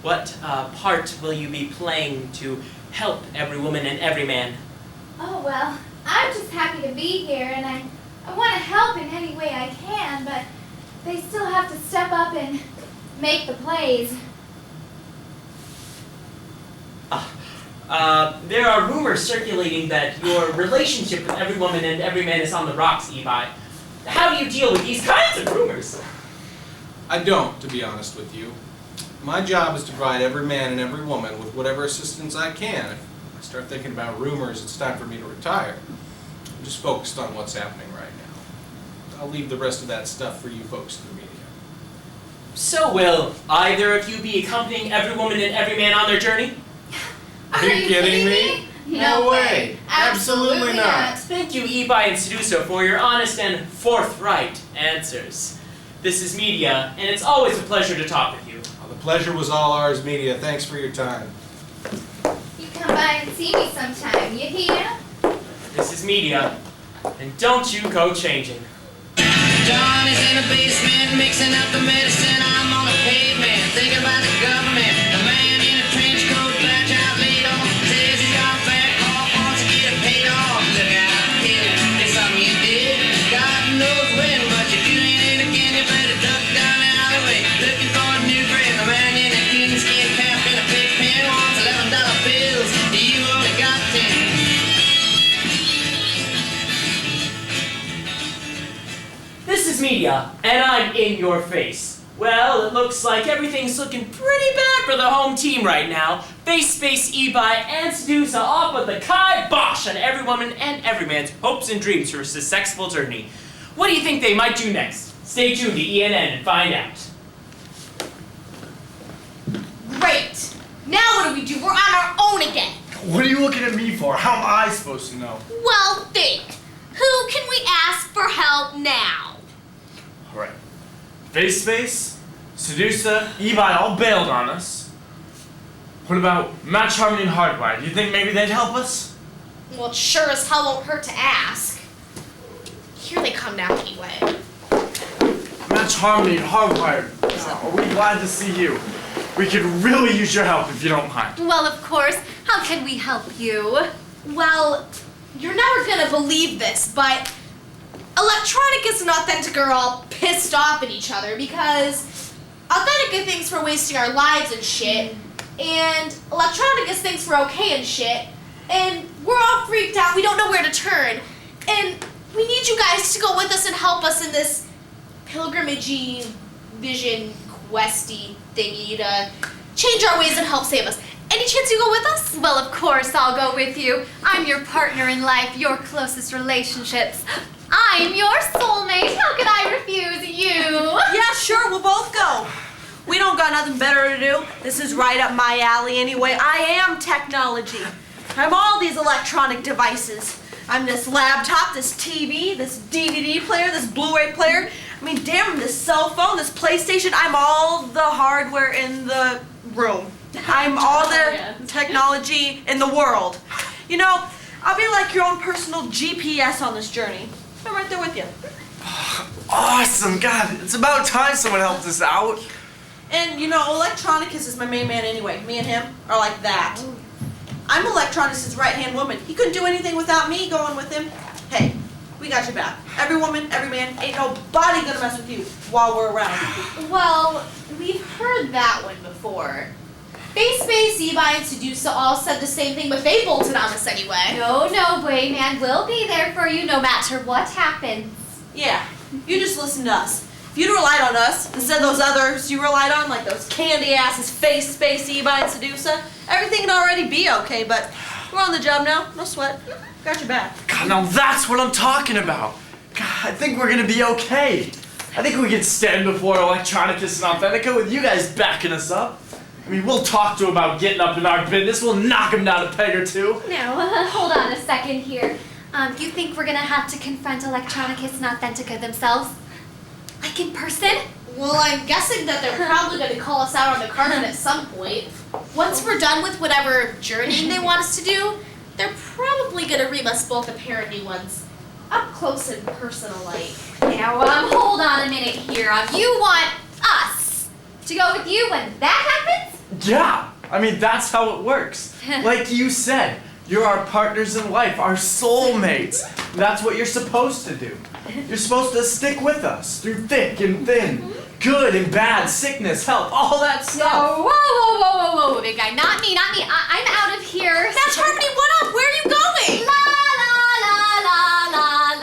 D: what part will you be playing to help every woman and every man?
J: Oh, well, I'm just happy to be here, and I want to help in any way I can, but they still have to step up and make the plays.
D: There are rumors circulating that your relationship with every woman and every man is on the rocks, Levi. How do you deal with these kinds of rumors?
I: I don't, to be honest with you. My job is to provide every man and every woman with whatever assistance I can. If I start thinking about rumors, it's time for me to retire. I'm just focused on what's happening right now. I'll leave the rest of that stuff for you folks in the media.
D: So will either of you be accompanying every woman and every man on their journey?
J: Are you kidding me?
I: No way. Absolutely not.
D: Thank you, Ebi and Sedusa, for your honest and forthright answers. This is Media, and it's always a pleasure to talk with you.
I: Well, the pleasure was all ours, Media. Thanks for your time.
J: You come by and see me sometime, you hear?
D: This is Media, and don't you go changing.
E: John is in the basement mixing up the medicine. I'm on the pavement thinking about the government. The man in a trench coat, patch out laid on, says he's got a fat cough, wants to get it paid off. Look out, kid, it's something you did. God knows when, but you're doing it again. You better duck down the alleyway, looking for a new friend. The man in a coonskin cap and a big pen wants $11 bills. You only got 10.
D: This is Media, and I'm in your face. Well, it looks like everything's looking pretty bad for the home team right now. Face, Ebi, and Sedusa all put the kibosh on every woman and every man's hopes and dreams for a successful journey. What do you think they might do next? Stay tuned to ENN and find out.
H: Great. Now what do we do? We're on our own again.
F: What are you looking at me for? How am I supposed to know?
H: Well, think. Who can we ask for help now?
F: Alright. Face, Sedusa, Ebi all bailed on us. What about Match Harmony and Hardwire? Do you think maybe they'd help us?
H: Well, it sure as hell won't hurt to ask. Here they come now anyway.
F: Match Harmony and Hardwire. Are we glad to see you? We could really use your help if you don't mind.
B: Well, of course. How can we help you?
H: Well, you're never gonna believe this, but Electronicus and Authentica are all pissed off at each other because Authentica thinks we're wasting our lives and shit, and Electronicus thinks we're okay and shit, and we're all freaked out. We don't know where to turn, and we need you guys to go with us and help us in this pilgrimagey, vision, questy thingy to change our ways and help save us. Any chance you go with us?
B: Well, of course I'll go with you. I'm your partner in life, your closest relationships. I'm your soulmate. How could I refuse you?
K: Yeah, sure, we'll both go. We don't got nothing better to do. This is right up my alley anyway. I am technology. I'm all these electronic devices. I'm this laptop, this TV, this DVD player, this Blu-ray player. I mean, damn, this cell phone, this PlayStation. I'm all the hardware in the room. I'm all the technology in the world. You know, I'll be like your own personal GPS on this journey. I'm right there with you.
F: Awesome, God, it's about time someone helped us out.
K: And you know, Electronicus is my main man anyway. Me and him are like that. I'm Electronicus' right-hand woman. He couldn't do anything without me going with him. Hey, we got your back. Every woman, every man, ain't nobody gonna mess with you while we're around.
H: Well, we've heard that one before. Space, Eva, and Sedusa all said the same thing, but they bolted on us anyway.
B: No, Wayman, we'll be there for you no matter what happens.
K: Yeah, you just listen to us. If you'd relied on us, instead of those others you relied on, like those candy asses, Space, Eva, and Sedusa, everything would already be okay, but we're on the job now, no sweat. Got your back.
F: God, now that's what I'm talking about. God, I think we're gonna be okay. I think we can stand before Electronicus and Authentica with you guys backing us up. I mean, we'll talk to him about getting up in our business. We'll knock him down a peg or two.
B: Now, hold on a second here. You think we're gonna have to confront Electronicus and Authentica themselves? Like in person?
H: Well, I'm guessing that they're probably going to call us out on the carpet at some point. Once we're done with whatever journeying they want us to do, they're probably going to ream us both a pair of new ones. Up close and personal like.
B: Now, hold on a minute here. You want us to go with you when that happens?
F: Yeah, I mean, that's how it works. Like you said, you're our partners in life, our soulmates. That's what you're supposed to do. You're supposed to stick with us through thick and thin, good and bad, sickness, health, all that stuff.
B: Whoa, big guy. Not me. I'm out of here.
H: Match Harmony, what up? Where are you going?
B: La.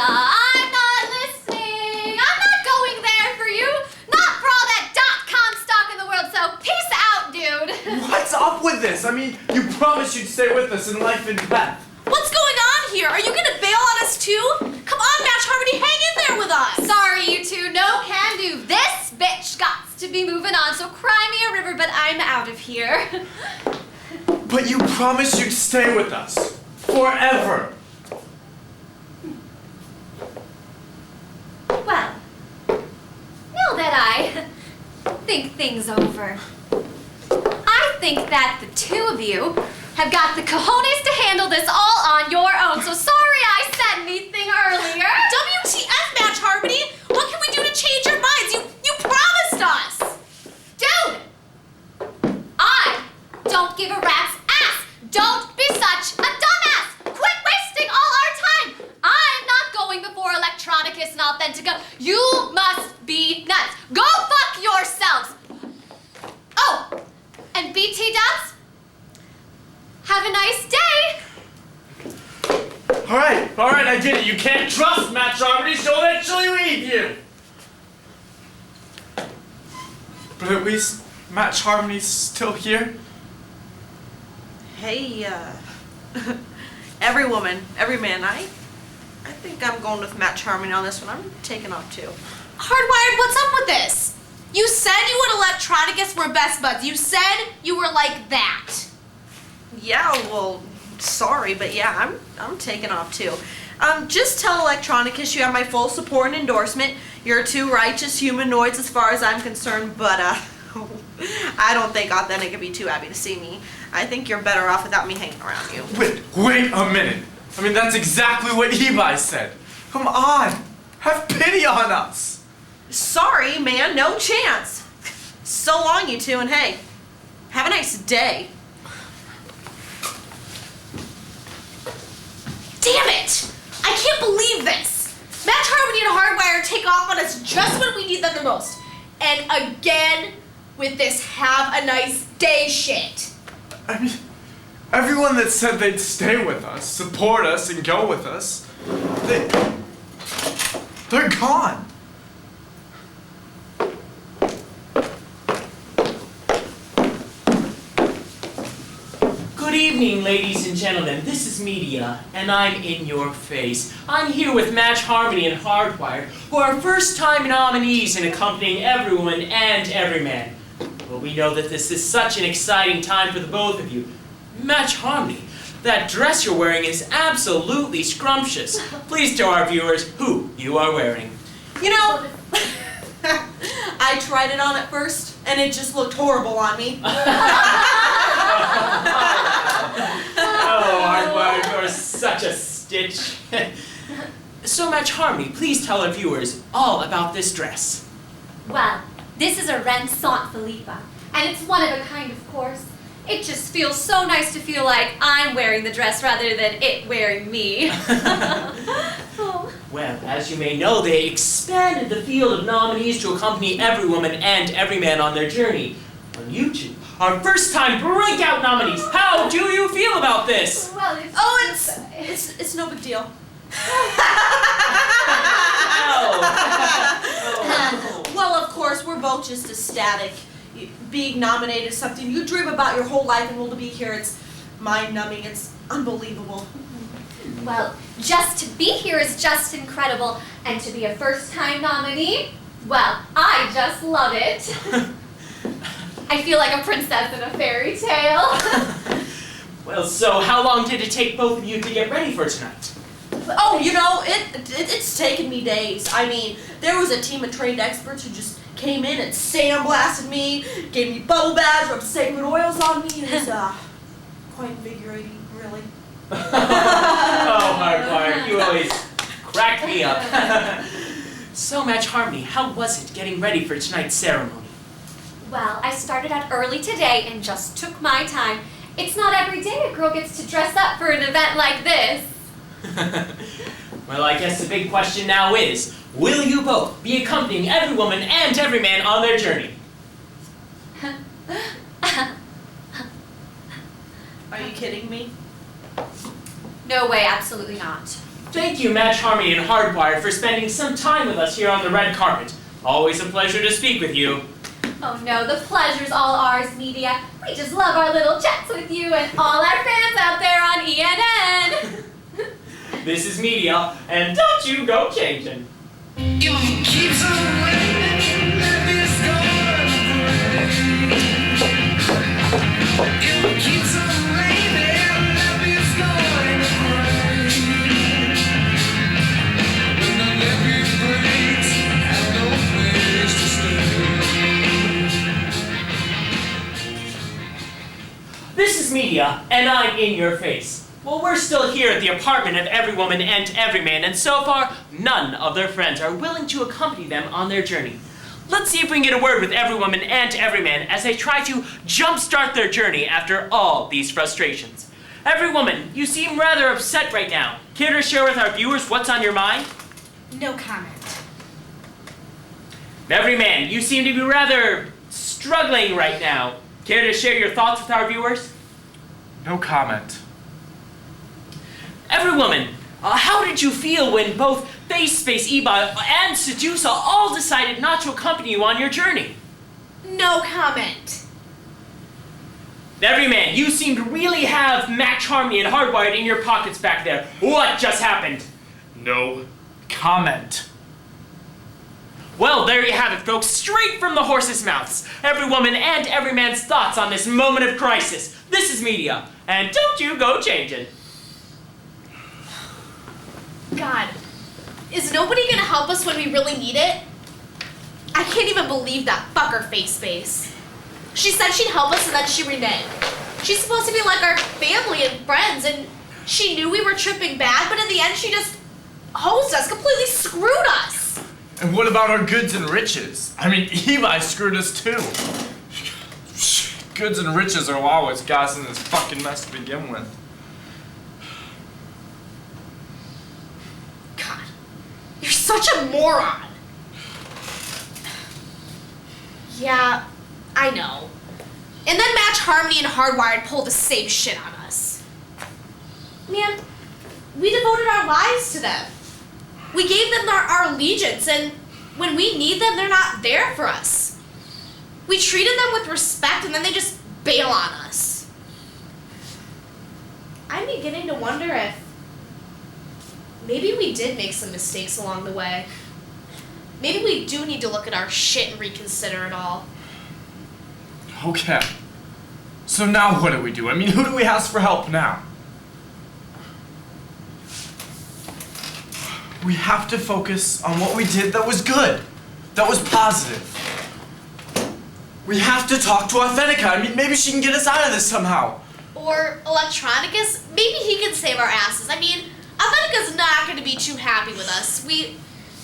B: I'm not listening. I'm not going there for you. Not for all that .com stock in the world, so peace out, dude.
F: What's up with this? I mean, you promised you'd stay with us in life and death.
H: What's going on here? Are you going to bail on us too? Come on, Match Harmony, hang in there with us.
B: Sorry, you two. No can do. This bitch gots to be moving on, so cry me a river, but I'm out of here.
F: But you promised you'd stay with us. Forever.
B: Well, now that I think things over, I think that the two of you have got the cojones to handle this all on your own, so sorry I said anything earlier.
H: WTF, Match Harmony? What can we do to change your minds? You promised us.
B: Dude! I don't give a rat's ass! Don't be such a dumbass! Quit wasting all our time! I'm not going before Electronicus and Authentica. You must be nuts. Go fuck yourselves! Oh, and BT Dubs? Have a nice day!
F: Alright, I get it. You can't trust Match Harmony, she'll eventually leave you. But at least Match Harmony's still here.
K: Hey, every woman, every man, I think I'm going with Match Harmony on this one. I'm taking off too.
H: Hardwired, what's up with this? You said you and Electronicus were best buds. You said you were like that.
K: Yeah, well, sorry, but yeah, I'm taking off too. Just tell Electronicus you have my full support and endorsement. You're two righteous humanoids as far as I'm concerned, but I don't think Authentic would be too happy to see me. I think you're better off without me hanging around you.
F: Wait a minute. I mean, that's exactly what Levi said. Come on, have pity on us.
K: Sorry, man, no chance. So long, you two, and hey, have a nice day.
H: Damn it! I can't believe this! Match Harmony and Hardwire take off on us just when we need them the most. And again, with this have a nice day shit.
F: I mean, everyone that said they'd stay with us, support us, and go with us, they're gone.
D: Good evening, ladies and gentlemen. This is Media, and I'm in your face. I'm here with Match Harmony and Hardwired, who are first-time nominees in accompanying everyone and every man. Well, we know that this is such an exciting time for the both of you. Match Harmony, that dress you're wearing is absolutely scrumptious. Please tell our viewers who you are wearing.
K: You know, I tried it on at first, and it just looked horrible on me.
D: Oh, Hardwired, you're such a stitch. So, Match Harmony, please tell our viewers all about this dress.
B: Well, this is a Renaissance Philippa, and it's one of a kind, of course. It just feels so nice to feel like I'm wearing the dress rather than it wearing me. Oh.
D: Well, as you may know, they expanded the field of nominees to accompany every woman and every man on their journey on YouTube. our first-time breakout nominees. How do you feel about this?
B: Well,
K: It's no big deal. Well, of course, we're both just ecstatic. Being nominated is something you dream about your whole life, and well, to be here, it's mind-numbing. It's unbelievable.
H: Well, just to be here is just incredible. And to be a first-time nominee, well, I just love it. I feel like a princess in a fairy tale.
D: Well, so how long did it take both of you to get ready for tonight?
K: Oh, you know, it's taken me days. I mean, there was a team of trained experts who just came in and sandblasted me, gave me bubble baths, rubbed sacred oils on me. It was quite invigorating, really.
D: Oh, Hardwire, you always crack me up. So, Match Harmony, how was it getting ready for tonight's ceremony?
H: Well, I started out early today and just took my time. It's not every day a girl gets to dress up for an event like this.
D: Well, I guess the big question now is, will you both be accompanying every woman and every man on their journey?
K: Are you kidding me?
H: No way, absolutely not.
D: Thank you, Match Harmony and Hardwired, for spending some time with us here on the red carpet. Always a pleasure to speak with you.
H: Oh no, the pleasure's all ours, media. We just love our little chats with you and all our fans out there on ENN.
D: This is Media, and don't you go changing.
E: Keeps on raining, love is going It keeps on raining, love is going When the levee breaks, have no place to stay.
D: This is Media, and I'm in your face. Well, we're still here at the apartment of every woman and every man, and so far, none of their friends are willing to accompany them on their journey. Let's see if we can get a word with every woman and every man as they try to jumpstart their journey after all these frustrations. Every woman, you seem rather upset right now. Care to share with our viewers what's on your mind?
G: No comment.
D: Every man, you seem to be rather struggling right now. Care to share your thoughts with our viewers?
F: No comment.
D: Every woman, how did you feel when both Face Space Eba and Sedusa all decided not to accompany you on your journey?
G: No comment.
D: Every man, you seem to really have Match Harmony and Hardwired in your pockets back there. What just happened?
F: No comment.
D: Well, there you have it, folks, straight from the horse's mouths. Every woman and every man's thoughts on this moment of crisis. This is Media, and don't you go changing.
G: God, is nobody gonna help us when we really need it? I can't even believe that fucker Face Space. She said she'd help us and then she reneged. She's supposed to be like our family and friends, and she knew we were tripping bad, but in the end she just hosed us, completely screwed us.
F: And what about our goods and riches? I mean, Eli screwed us too. Goods and riches are always got us in this fucking mess to begin with.
G: God, you're such a moron. Yeah, I know. And then Match Harmony and Hardwired pulled the same shit on us. Man, we devoted our lives to them. We gave them our allegiance, and when we need them, they're not there for us. We treated them with respect, and then they just bail on us. I'm beginning to wonder if maybe we did make some mistakes along the way. Maybe we do need to look at our shit and reconsider it all.
F: Okay. So now what do we do? I mean, who do we ask for help now? We have to focus on what we did that was good, that was positive. We have to talk to Authentica. I mean, maybe she can get us out of this somehow.
G: Or Electronicus, maybe he can save our asses. I mean, Authentica's not going to be too happy with us. We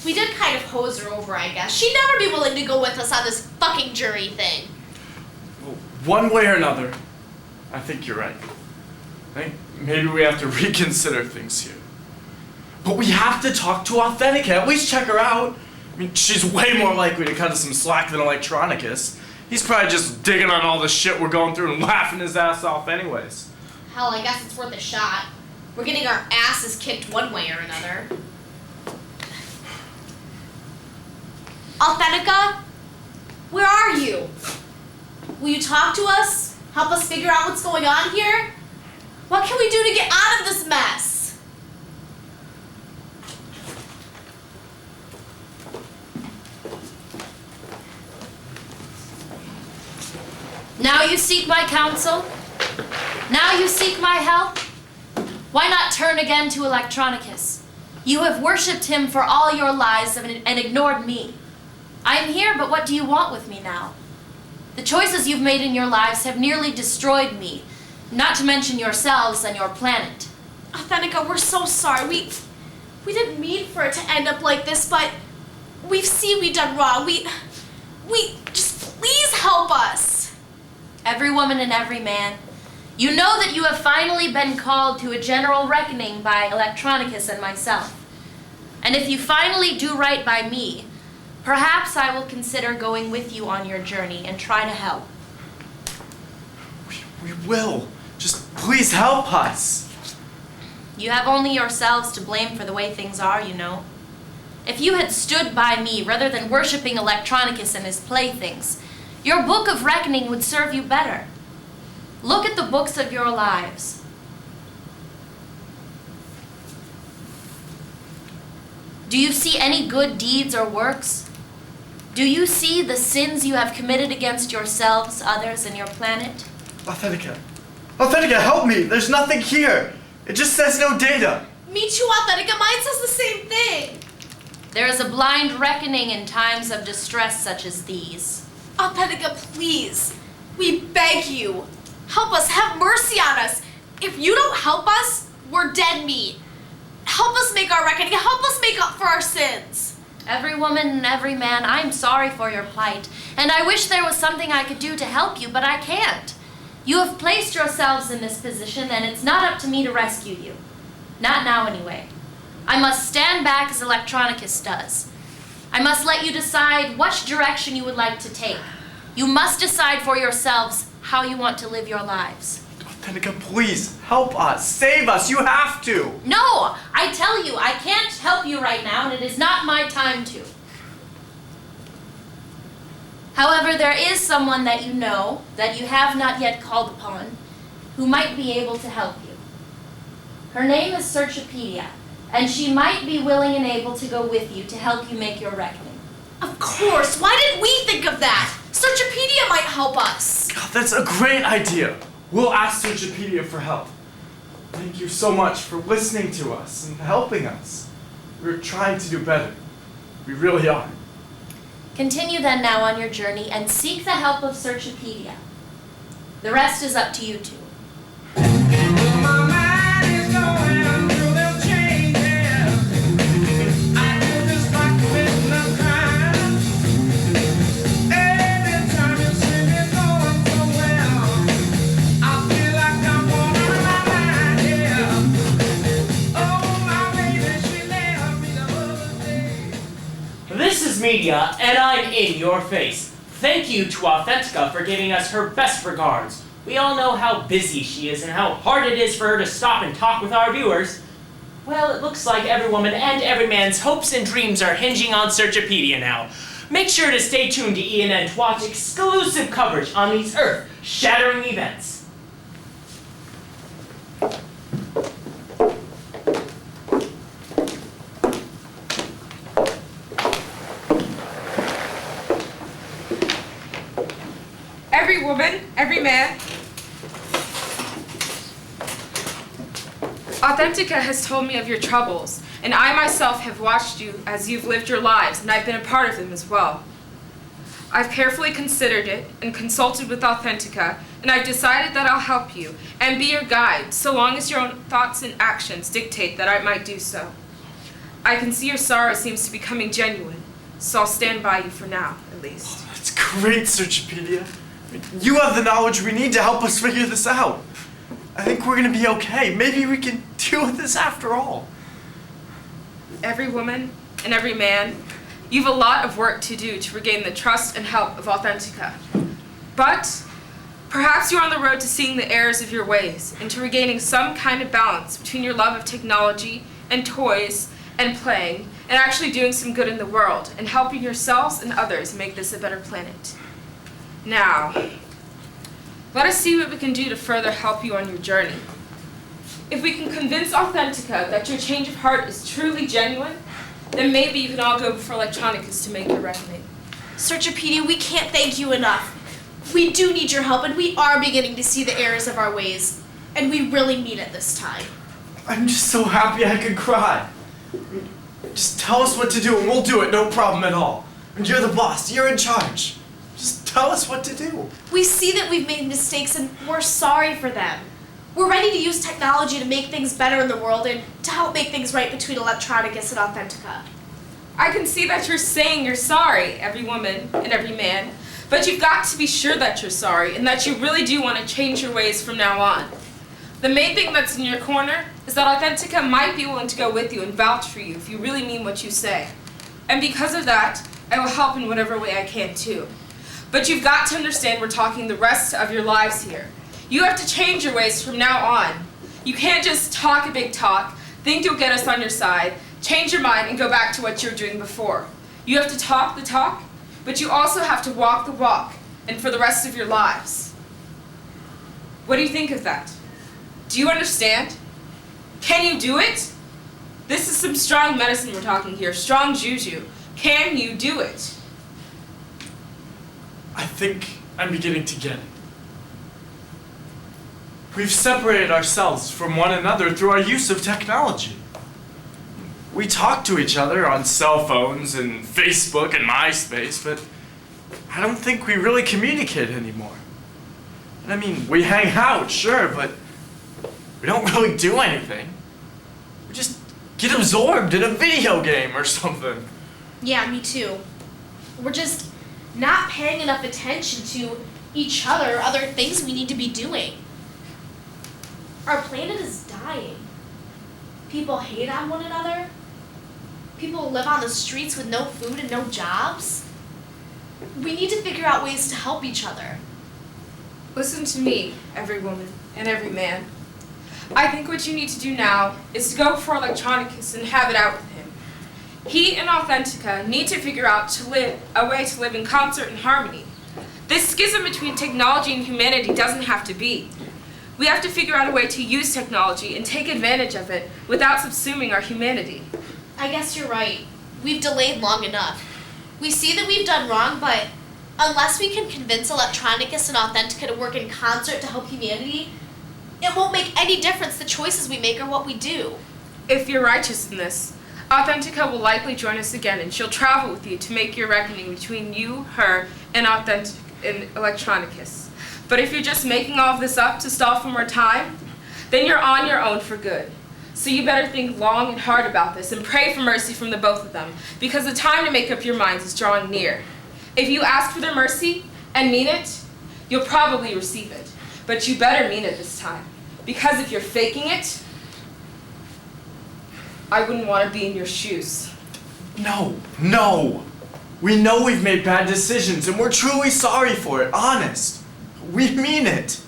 G: did kind of hose her over, I guess. She'd never be willing to go with us on this fucking jury thing.
F: One way or another, I think you're right. I think maybe we have to reconsider things here. But we have to talk to Authentica, at least check her out. I mean, she's way more likely to cut us some slack than Electronicus. He's probably just digging on all the shit we're going through and laughing his ass off anyways.
H: Hell, I guess it's worth a shot. We're getting our asses kicked one way or another. Authentica? Where are you? Will you talk to us? Help us figure out what's going on here? What can we do to get out of this mess?
B: Now you seek my counsel? Now you seek my help? Why not turn again to Electronicus? You have worshipped him for all your lives and ignored me. I am here, but what do you want with me now? The choices you've made in your lives have nearly destroyed me, not to mention yourselves and your planet.
G: Authentica, we're so sorry. We didn't mean for it to end up like this, but we've seen we done wrong. We just please help us.
B: Every woman and every man, you know that you have finally been called to a general reckoning by Electronicus and myself. And if you finally do right by me, perhaps I will consider going with you on your journey and try to help.
F: We will. Just please help us.
B: You have only yourselves to blame for the way things are, you know. If you had stood by me rather than worshipping Electronicus and his playthings, your book of reckoning would serve you better. Look at the books of your lives. Do you see any good deeds or works? Do you see the sins you have committed against yourselves, others, and your planet?
F: Authentica. Authentica, help me. There's nothing here. It just says no data.
G: Me too, Authentica. Mine says the same thing.
B: There is a blind reckoning in times of distress such as these.
G: Authentica, please. We beg you. Help us. Have mercy on us. If you don't help us, we're dead meat. Help us make our reckoning. Help us make up for our sins.
B: Every woman and every man, I'm sorry for your plight, and I wish there was something I could do to help you, but I can't. You have placed yourselves in this position, and it's not up to me to rescue you. Not now, anyway. I must stand back as Electronicus does. I must let you decide which direction you would like to take. You must decide for yourselves how you want to live your lives.
F: Authentica, please, help us. Save us. You have to.
B: No! I tell you, I can't help you right now, and it is not my time to. However, there is someone that you know, that you have not yet called upon, who might be able to help you. Her name is Searchopedia, and she might be willing and able to go with you to help you make your reckoning.
G: Of course. Why didn't we think of that? Searchopedia might help us.
F: God, that's a great idea. We'll ask Searchopedia for help. Thank you so much for listening to us and helping us. We're trying to do better. We really are.
B: Continue then now on your journey and seek the help of Searchopedia. The rest is up to you two.
D: This is Media, and I'm in your face. Thank you to Authentica for giving us her best regards. We all know how busy she is and how hard it is for her to stop and talk with our viewers. Well, it looks like every woman and every man's hopes and dreams are hinging on Searchopedia now. Make sure to stay tuned to ENN to watch exclusive coverage on these earth-shattering events.
L: Every woman, every man. Authentica has told me of your troubles, and I myself have watched you as you've lived your lives, and I've been a part of them as well. I've carefully considered it and consulted with Authentica, and I've decided that I'll help you and be your guide, so long as your own thoughts and actions dictate that I might do so. I can see your sorrow seems to be becoming genuine, so I'll stand by you for now, at least.
F: Oh, that's great, Searchopedia. You have the knowledge we need to help us figure this out. I think we're gonna be okay. Maybe we can deal with this after all.
L: Every woman and every man, you've a lot of work to do to regain the trust and help of Authentica. But perhaps you're on the road to seeing the errors of your ways and to regaining some kind of balance between your love of technology and toys and playing and actually doing some good in the world and helping yourselves and others make this a better planet. Now, let us see what we can do to further help you on your journey. If we can convince Authentica that your change of heart is truly genuine, then maybe you can all go before Electronicus to make your reckoning.
G: Searchopedia, we can't thank you enough. We do need your help, and we are beginning to see the errors of our ways. And we really mean it this time.
F: I'm just so happy I could cry. Just tell us what to do and we'll do it, no problem at all. And you're the boss, you're in charge. Just tell us what to do.
G: We see that we've made mistakes and we're sorry for them. We're ready to use technology to make things better in the world and to help make things right between Electronicus and Authentica.
L: I can see that you're saying you're sorry, every woman and every man, but you've got to be sure that you're sorry and that you really do want to change your ways from now on. The main thing that's in your corner is that Authentica might be willing to go with you and vouch for you if you really mean what you say. And because of that, I will help in whatever way I can too. But you've got to understand we're talking the rest of your lives here. You have to change your ways from now on. You can't just talk a big talk, think you'll get us on your side, change your mind and go back to what you were doing before. You have to talk the talk, but you also have to walk the walk, and for the rest of your lives. What do you think of that? Do you understand? Can you do it? This is some strong medicine we're talking here, strong juju. Can you do it?
F: I think I'm beginning to get it. We've separated ourselves from one another through our use of technology. We talk to each other on cell phones and Facebook and MySpace, but I don't think we really communicate anymore. And I mean, we hang out, sure, but we don't really do anything. We just get absorbed in a video game or something.
G: Yeah, me too. We're just not paying enough attention to each other, other things we need to be doing. Our planet is dying. People hate on one another. People live on the streets with no food and no jobs. We need to figure out ways to help each other.
L: Listen to me, every woman and every man. I think what you need to do now is to go for Electronicus and have it out with him. He and Authentica need to figure out a way to live in concert and harmony. This schism between technology and humanity doesn't have to be. We have to figure out a way to use technology and take advantage of it without subsuming our humanity.
G: I guess you're right. We've delayed long enough. We see that we've done wrong, but unless we can convince Electronicus and Authentica to work in concert to help humanity, it won't make any difference the choices we make or what we do.
L: If you're righteous in this, Authentica will likely join us again and she'll travel with you to make your reckoning between you, her, and Electronicus. But if you're just making all of this up to stall for more time, then you're on your own for good. So you better think long and hard about this and pray for mercy from the both of them, because the time to make up your minds is drawing near. If you ask for their mercy and mean it, you'll probably receive it. But you better mean it this time, because if you're faking it, I wouldn't want to be in your shoes.
F: No, no. We know we've made bad decisions and we're truly sorry for it, honest. We mean it.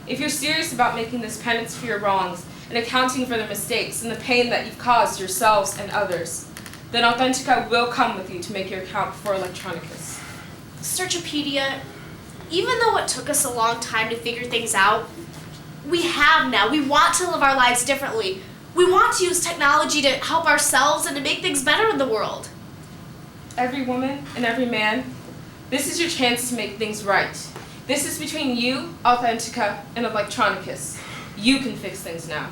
L: If you're serious about making this penance for your wrongs and accounting for the mistakes and the pain that you've caused yourselves and others, then Authentica will come with you to make your account before Electronicus.
G: Searchopedia, even though it took us a long time to figure things out, we have now. We want to live our lives differently. We want to use technology to help ourselves and to make things better in the world.
L: Every woman and every man, this is your chance to make things right. This is between you, Authentica, and Electronicus. You can fix things now.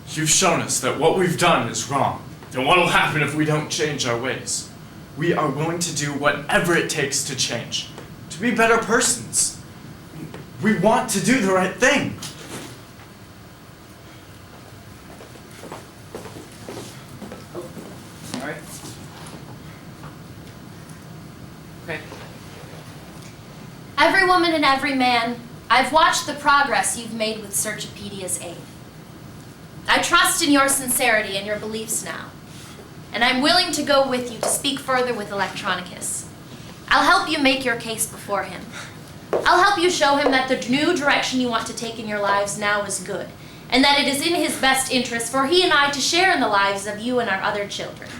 F: You've shown us that what we've done is wrong. Then what'll happen if we don't change our ways? We are willing to do whatever it takes to change, to be better persons. We want to do the right thing.
C: All right. Okay.
B: Every woman and every man, I've watched the progress you've made with Searchopedia's aid. I trust in your sincerity and your beliefs now, and I'm willing to go with you to speak further with Electronicus. I'll help you make your case before him. I'll help you show him that the new direction you want to take in your lives now is good, and that it is in his best interest for he and I to share in the lives of you and our other children.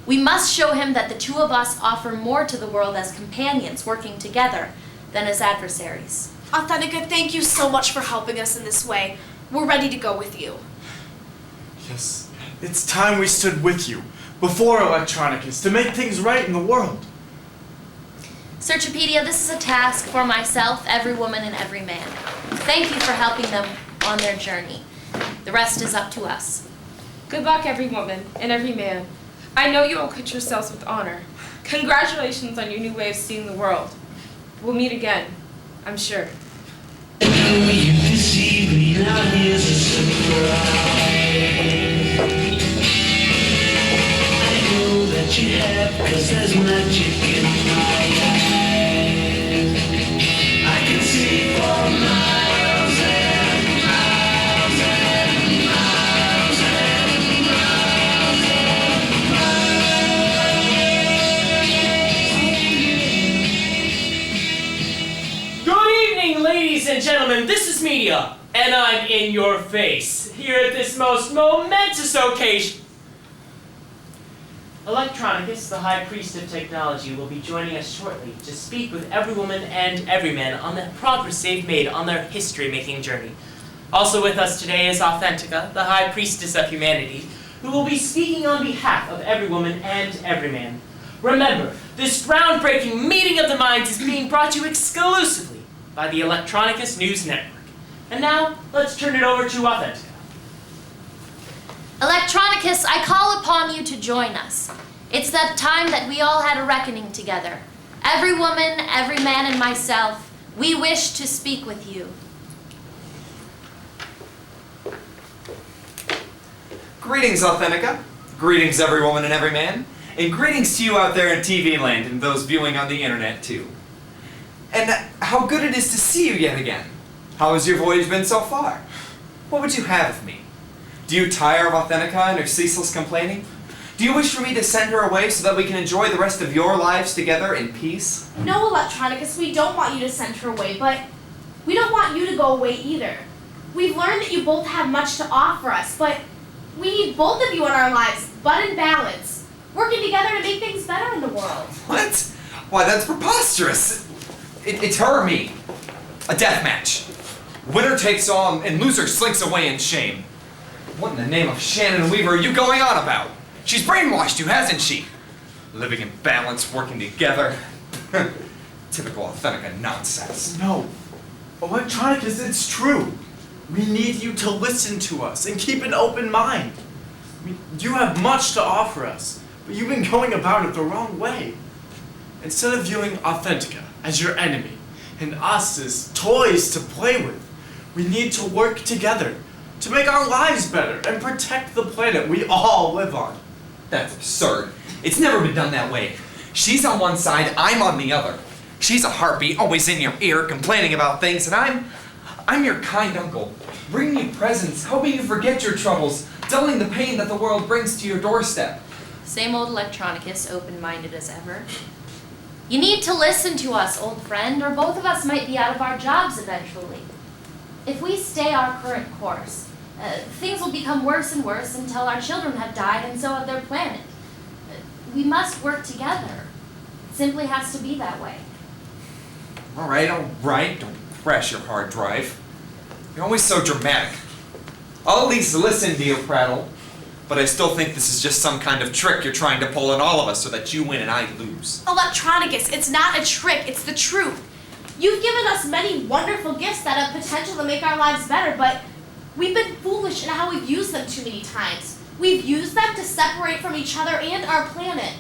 B: We must show him that the two of us offer more to the world as companions working together than as adversaries.
G: Authentica, thank you so much for helping us in this way. We're ready to go with you.
F: Yes, it's time we stood with you before Electronicus to make things right in the world.
B: Searchopedia, this is a task for myself, every woman, and every man. Thank you for helping them on their journey. The rest is up to us.
L: Good luck, every woman and every man. I know you will acquit yourselves with honor. Congratulations on your new way of seeing the world. We'll meet again, I'm sure.
E: You have, 'cause there's magic in my eyes. I can see for miles and miles and miles and
D: Good evening, ladies and gentlemen. This is Media, and I'm in your face here at this most momentous occasion. Electronicus, the High Priest of Technology, will be joining us shortly to speak with every woman and every man on the progress they've made on their history-making journey. Also with us today is Authentica, the High Priestess of Humanity, who will be speaking on behalf of every woman and every man. Remember, this groundbreaking meeting of the minds is being brought to you exclusively by the Electronicus News Network. And now, let's turn it over to Authentica.
B: Electronicus, I call upon you to join us. It's that time that we all had a reckoning together. Every woman, every man, and myself, we wish to speak with you.
C: Greetings, Authentica. Greetings, every woman and every man. And greetings to you out there in TV land and those viewing on the internet, too. And how good it is to see you yet again. How has your voyage been so far? What would you have of me? Do you tire of Authentica and her ceaseless complaining? Do you wish for me to send her away so that we can enjoy the rest of your lives together in peace?
G: No, Electronicus, we don't want you to send her away, but we don't want you to go away either. We've learned that you both have much to offer us, but we need both of you in our lives, but in balance, working together to make things better in the world.
C: What? Why, that's preposterous. It's her or me. A death match. Winner takes all and loser slinks away in shame. What in the name of Shannon Weaver are you going on about? She's brainwashed you, hasn't she? Living in balance, working together. Typical Authentica nonsense.
F: No. Electronicus, it's true. We need you to listen to us and keep an open mind. I mean, you have much to offer us, but you've been going about it the wrong way. Instead of viewing Authentica as your enemy and us as toys to play with, we need to work together to make our lives better and protect the planet we all live on.
C: That's absurd. It's never been done that way. She's on one side, I'm on the other. She's a heartbeat, always in your ear, complaining about things, and I'm your kind uncle, bringing you presents, helping you forget your troubles, dulling the pain that the world brings to your doorstep.
B: Same old Electronicus, open-minded as ever. You need to listen to us, old friend, or both of us might be out of our jobs eventually. If we stay our current course, things will become worse and worse until our children have died and so have their planet. We must work together. It simply has to be that way.
C: All right, don't crash your hard drive. You're always so dramatic. I'll at least listen to you prattle, but I still think this is just some kind of trick you're trying to pull on all of us so that you win and I lose.
G: Electronicus, it's not a trick, it's the truth. You've given us many wonderful gifts that have potential to make our lives better, but we've been foolish in how we've used them too many times. We've used them to separate from each other and our planet.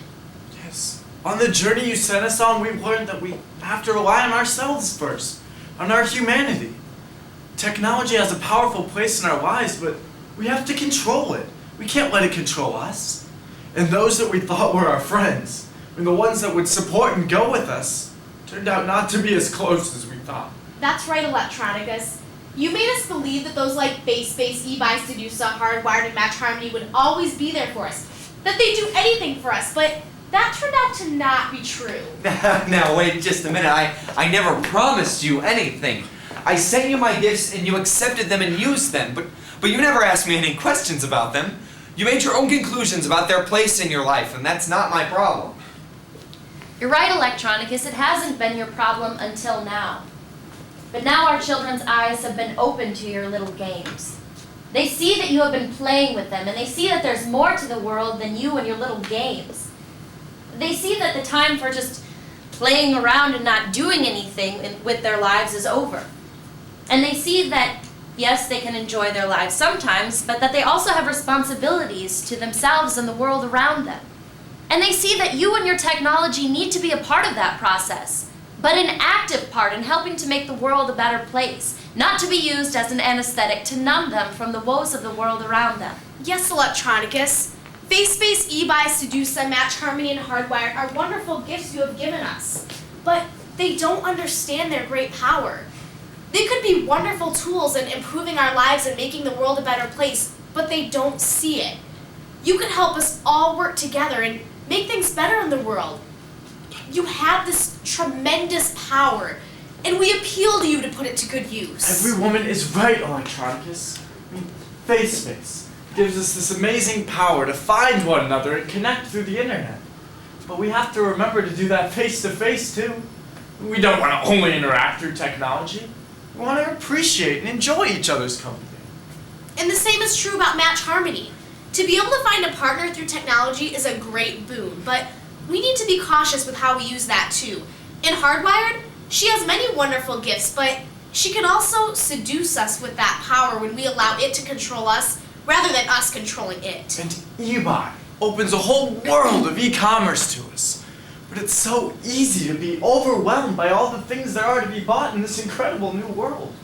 F: Yes. On the journey you sent us on, we've learned that we have to rely on ourselves first, on our humanity. Technology has a powerful place in our lives, but we have to control it. We can't let it control us. And those that we thought were our friends, and the ones that would support and go with us, turned out not to be as close as we thought.
G: That's right, Electronicus. You made us believe that those like base, e-Bicedusa, Hardwired, and Match Harmony would always be there for us. That they'd do anything for us, but That turned out to not be true.
C: Now, wait just a minute. I never promised you anything. I sent you my gifts and you accepted them and used them, but you never asked me any questions about them. You made your own conclusions about their place in your life, and that's not my problem.
B: You're right, Electronicus, it hasn't been your problem until now. But now our children's eyes have been opened to your little games. They see that you have been playing with them, and they see that there's more to the world than you and your little games. They see that the time for just playing around and not doing anything with their lives is over. And they see that, yes, they can enjoy their lives sometimes, but that they also have responsibilities to themselves and the world around them. And they see that you and your technology need to be a part of that process, but an active part in helping to make the world a better place, not to be used as an anesthetic to numb them from the woes of the world around them.
G: Yes, Electronicus. Face-Space, eBuy, Sedusa, Match Harmony, and Hardwired are wonderful gifts you have given us, but they don't understand their great power. They could be wonderful tools in improving our lives and making the world a better place, but they don't see it. You could help us all work together and make things better in the world. You have this tremendous power, and we appeal to you to put it to good use.
F: Every woman is right, Electronicus. Face-Space gives us this amazing power to find one another and connect through the internet. But we have to remember to do that face-to-face too. We don't want to only interact through technology. We want to appreciate and enjoy each other's company.
G: And the same is true about Match Harmony. To be able to find a partner through technology is a great boon, but we need to be cautious with how we use that too. In Hardwired, she has many wonderful gifts, but she can also seduce us with that power when we allow it to control us rather than us controlling it.
F: And eBuy opens a whole world of e-commerce to us. But it's so easy to be overwhelmed by all the things there are to be bought in this incredible new world.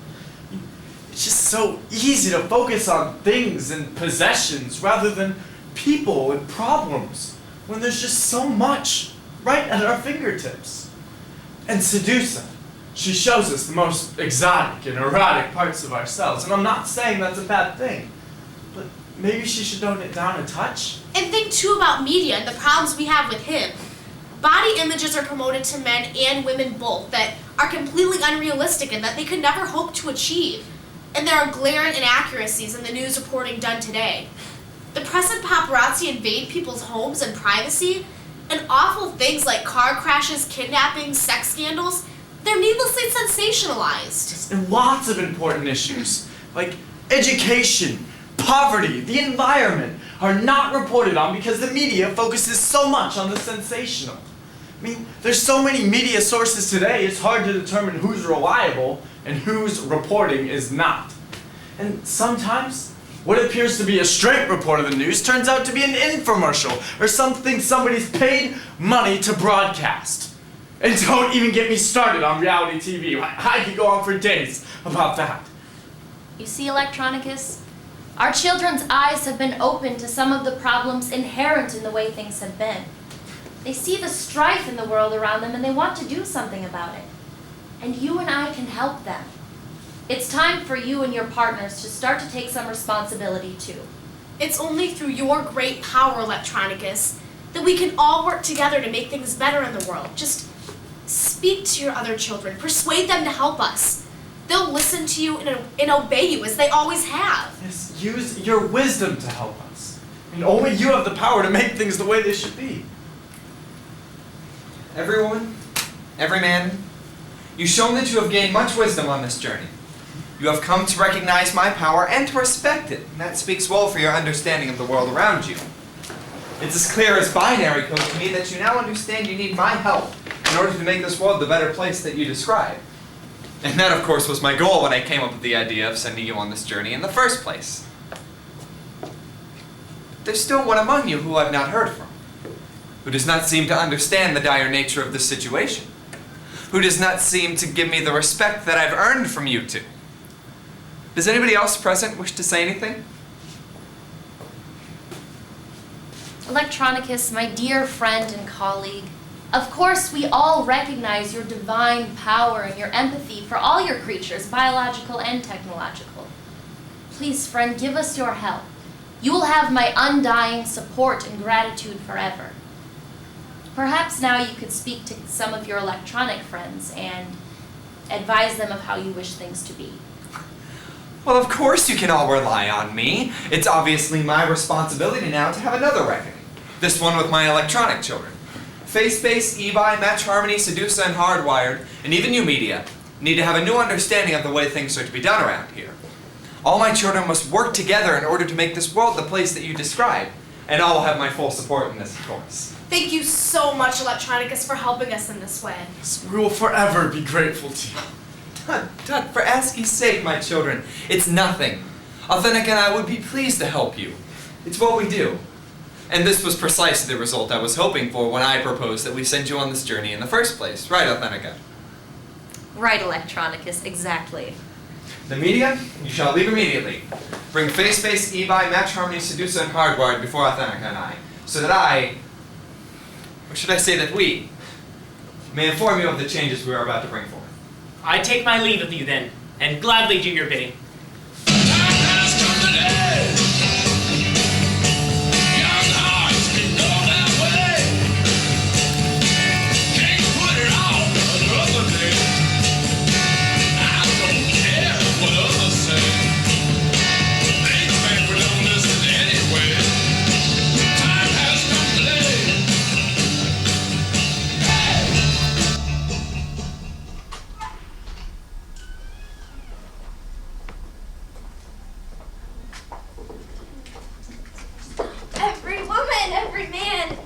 F: It's just so easy to focus on things and possessions rather than people and problems when there's just so much right at our fingertips. And Sedusa, she shows us the most exotic and erotic parts of ourselves. And I'm not saying that's a bad thing, but maybe she should tone it down a touch.
G: And think too about media and the problems we have with him. Body images are promoted to men and women both that are completely unrealistic and that they could never hope to achieve. And there are glaring inaccuracies in the news reporting done today. The press and paparazzi invade people's homes and privacy, and awful things like car crashes, kidnappings, sex scandals, they're needlessly sensationalized.
F: And lots of important issues, like education, poverty, the environment, are not reported on because the media focuses so much on the sensational. I mean, there's so many media sources today, it's hard to determine who's reliable and whose reporting is not. And sometimes, what appears to be a straight report of the news turns out to be an infomercial or something somebody's paid money to broadcast. And don't even get me started on reality TV. I could go on for days about that.
B: You see, Electronicus? Our children's eyes have been opened to some of the problems inherent in the way things have been. They see the strife in the world around them and they want to do something about it. And you and I can help them. It's time for you and your partners to start to take some responsibility too.
G: It's only through your great power, Electronicus, that we can all work together to make things better in the world. Just speak to your other children. Persuade them to help us. They'll listen to you and obey you as they always have.
F: Yes, use your wisdom to help us. And only you have the power to make things the way they should be.
C: Every woman, every man, you've shown that you have gained much wisdom on this journey. You have come to recognize my power and to respect it, and that speaks well for your understanding of the world around you. It's as clear as binary code to me that you now understand you need my help in order to make this world the better place that you describe. And that, of course, was my goal when I came up with the idea of sending you on this journey in the first place. There's still one among you who I've not heard from, who does not seem to understand the dire nature of this situation, who does not seem to give me the respect that I've earned from you two. Does anybody else present wish to say anything?
B: Electronicus, my dear friend and colleague, of course we all recognize your divine power and your empathy for all your creatures, biological and technological. Please, friend, give us your help. You will have my undying support and gratitude forever. Perhaps now you could speak to some of your electronic friends and advise them of how you wish things to be.
C: Well, of course you can all rely on me. It's obviously my responsibility now to have another reckoning. This one with my electronic children. Face-Space, eBuy, Match Harmony, Sedusa, and Hardwired, and even you media, need to have a new understanding of the way things are to be done around here. All my children must work together in order to make this world the place that you describe. And all will have my full support in this, of course.
G: Thank you so much, Electronicus, for helping us in this way.
F: We will forever be grateful to you.
C: Tut, for ASCII's sake, my children, it's nothing. Authentic and I would be pleased to help you. It's what we do. And this was precisely the result I was hoping for when I proposed that we send you on this journey in the first place. Right, Authentica?
B: Right, Electronicus, exactly.
C: The media, you shall leave immediately. Bring Face-Space, eBuy, Match Harmony, Sedusa, and Hardwired before Authentica and I, so that or should I say that we, may inform you of the changes we are about to bring forth.
D: I take my leave of you then, and gladly do your bidding.
J: Every woman, every man.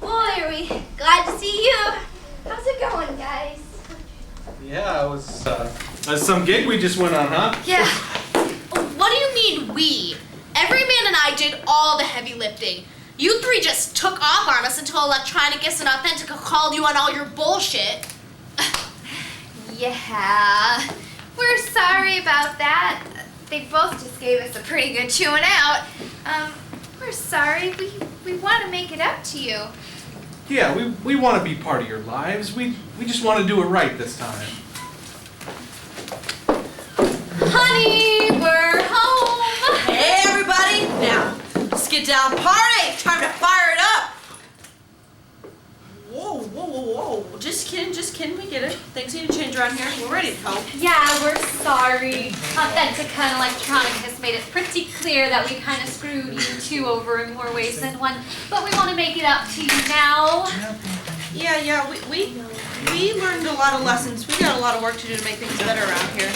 J: Boy, are we glad to see you. How's it going, guys?
I: Yeah, it was some gig we just went on, huh?
G: Yeah. What do you mean, we? Every man and I did all the heavy lifting. You three just took off on us until Electronicus and Authentica called you on all your bullshit.
J: Yeah. We're sorry about that. They both just gave us a pretty good chewing out. We're sorry. We want to make it up to you.
I: Yeah, we want to be part of your lives. We just want to do it right this time.
G: Honey, we're home.
K: Hey, everybody. Now, let's get down party. Time to fire it up. Whoa, whoa, whoa, whoa. Just kidding. We get it. Things need to change around here. We're ready to go.
B: Yeah, we're sorry. Authentica and Electronicus made it pretty clear that we kind of screwed you two over in more ways than one, but we want to make it up to you now.
K: Yeah, we learned a lot of lessons. We got a lot of work to do to make things better around here.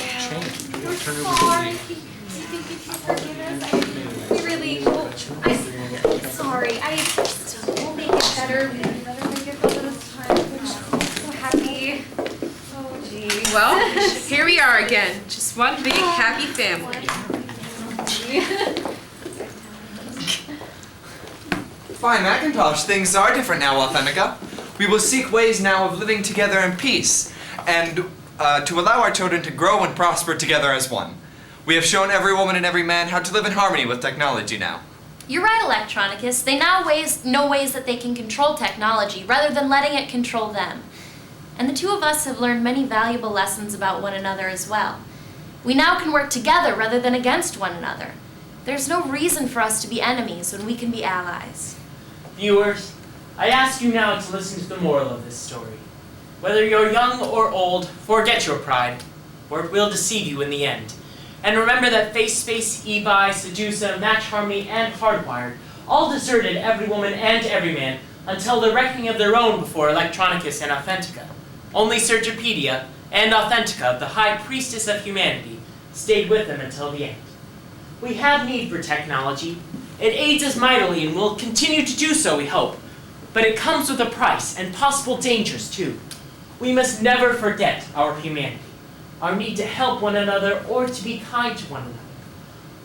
B: We're sorry. I think if you forgive us, we really, I'm sorry. We'll make it better. We have another bigger goal this time. We're so happy. Oh, gee.
L: Well, here we are again. Just one big happy family.
C: Fine, Macintosh, things are different now, Authentica. We will seek ways now of living together in peace, and to allow our children to grow and prosper together as one. We have shown every woman and every man how to live in harmony with technology now.
B: You're right, Electronicus. They now know ways that they can control technology rather than letting it control them. And the two of us have learned many valuable lessons about one another as well. We now can work together rather than against one another. There's no reason for us to be enemies when we can be allies.
D: Viewers, I ask you now to listen to the moral of this story. Whether you're young or old, forget your pride, or it will deceive you in the end. And remember that Face-Space, eBuy, Sedusa, Match Harmony, and Hardwired all deserted every woman and every man until the reckoning of their own before Electronicus and Authentica. Only Sergipedia and Authentica, the high priestess of humanity, stayed with them until the end. We have need for technology. It aids us mightily and will continue to do so, we hope. But it comes with a price and possible dangers, too. We must never forget our humanity, our need to help one another or to be kind to one another.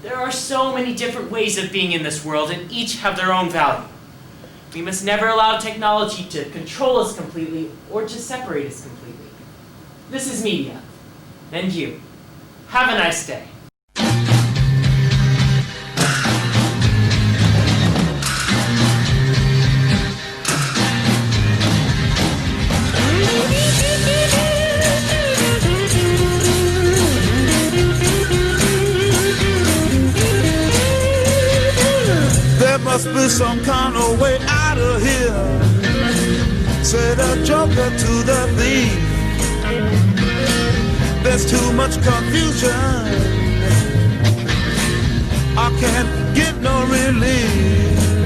D: There are so many different ways of being in this world, and each have their own value. We must never allow technology to control us completely or to separate us completely. This is media, and you. Have a nice day.
M: There must be some kind of way out of here. said a joker to the thief. There's too much confusion. I can't get no relief.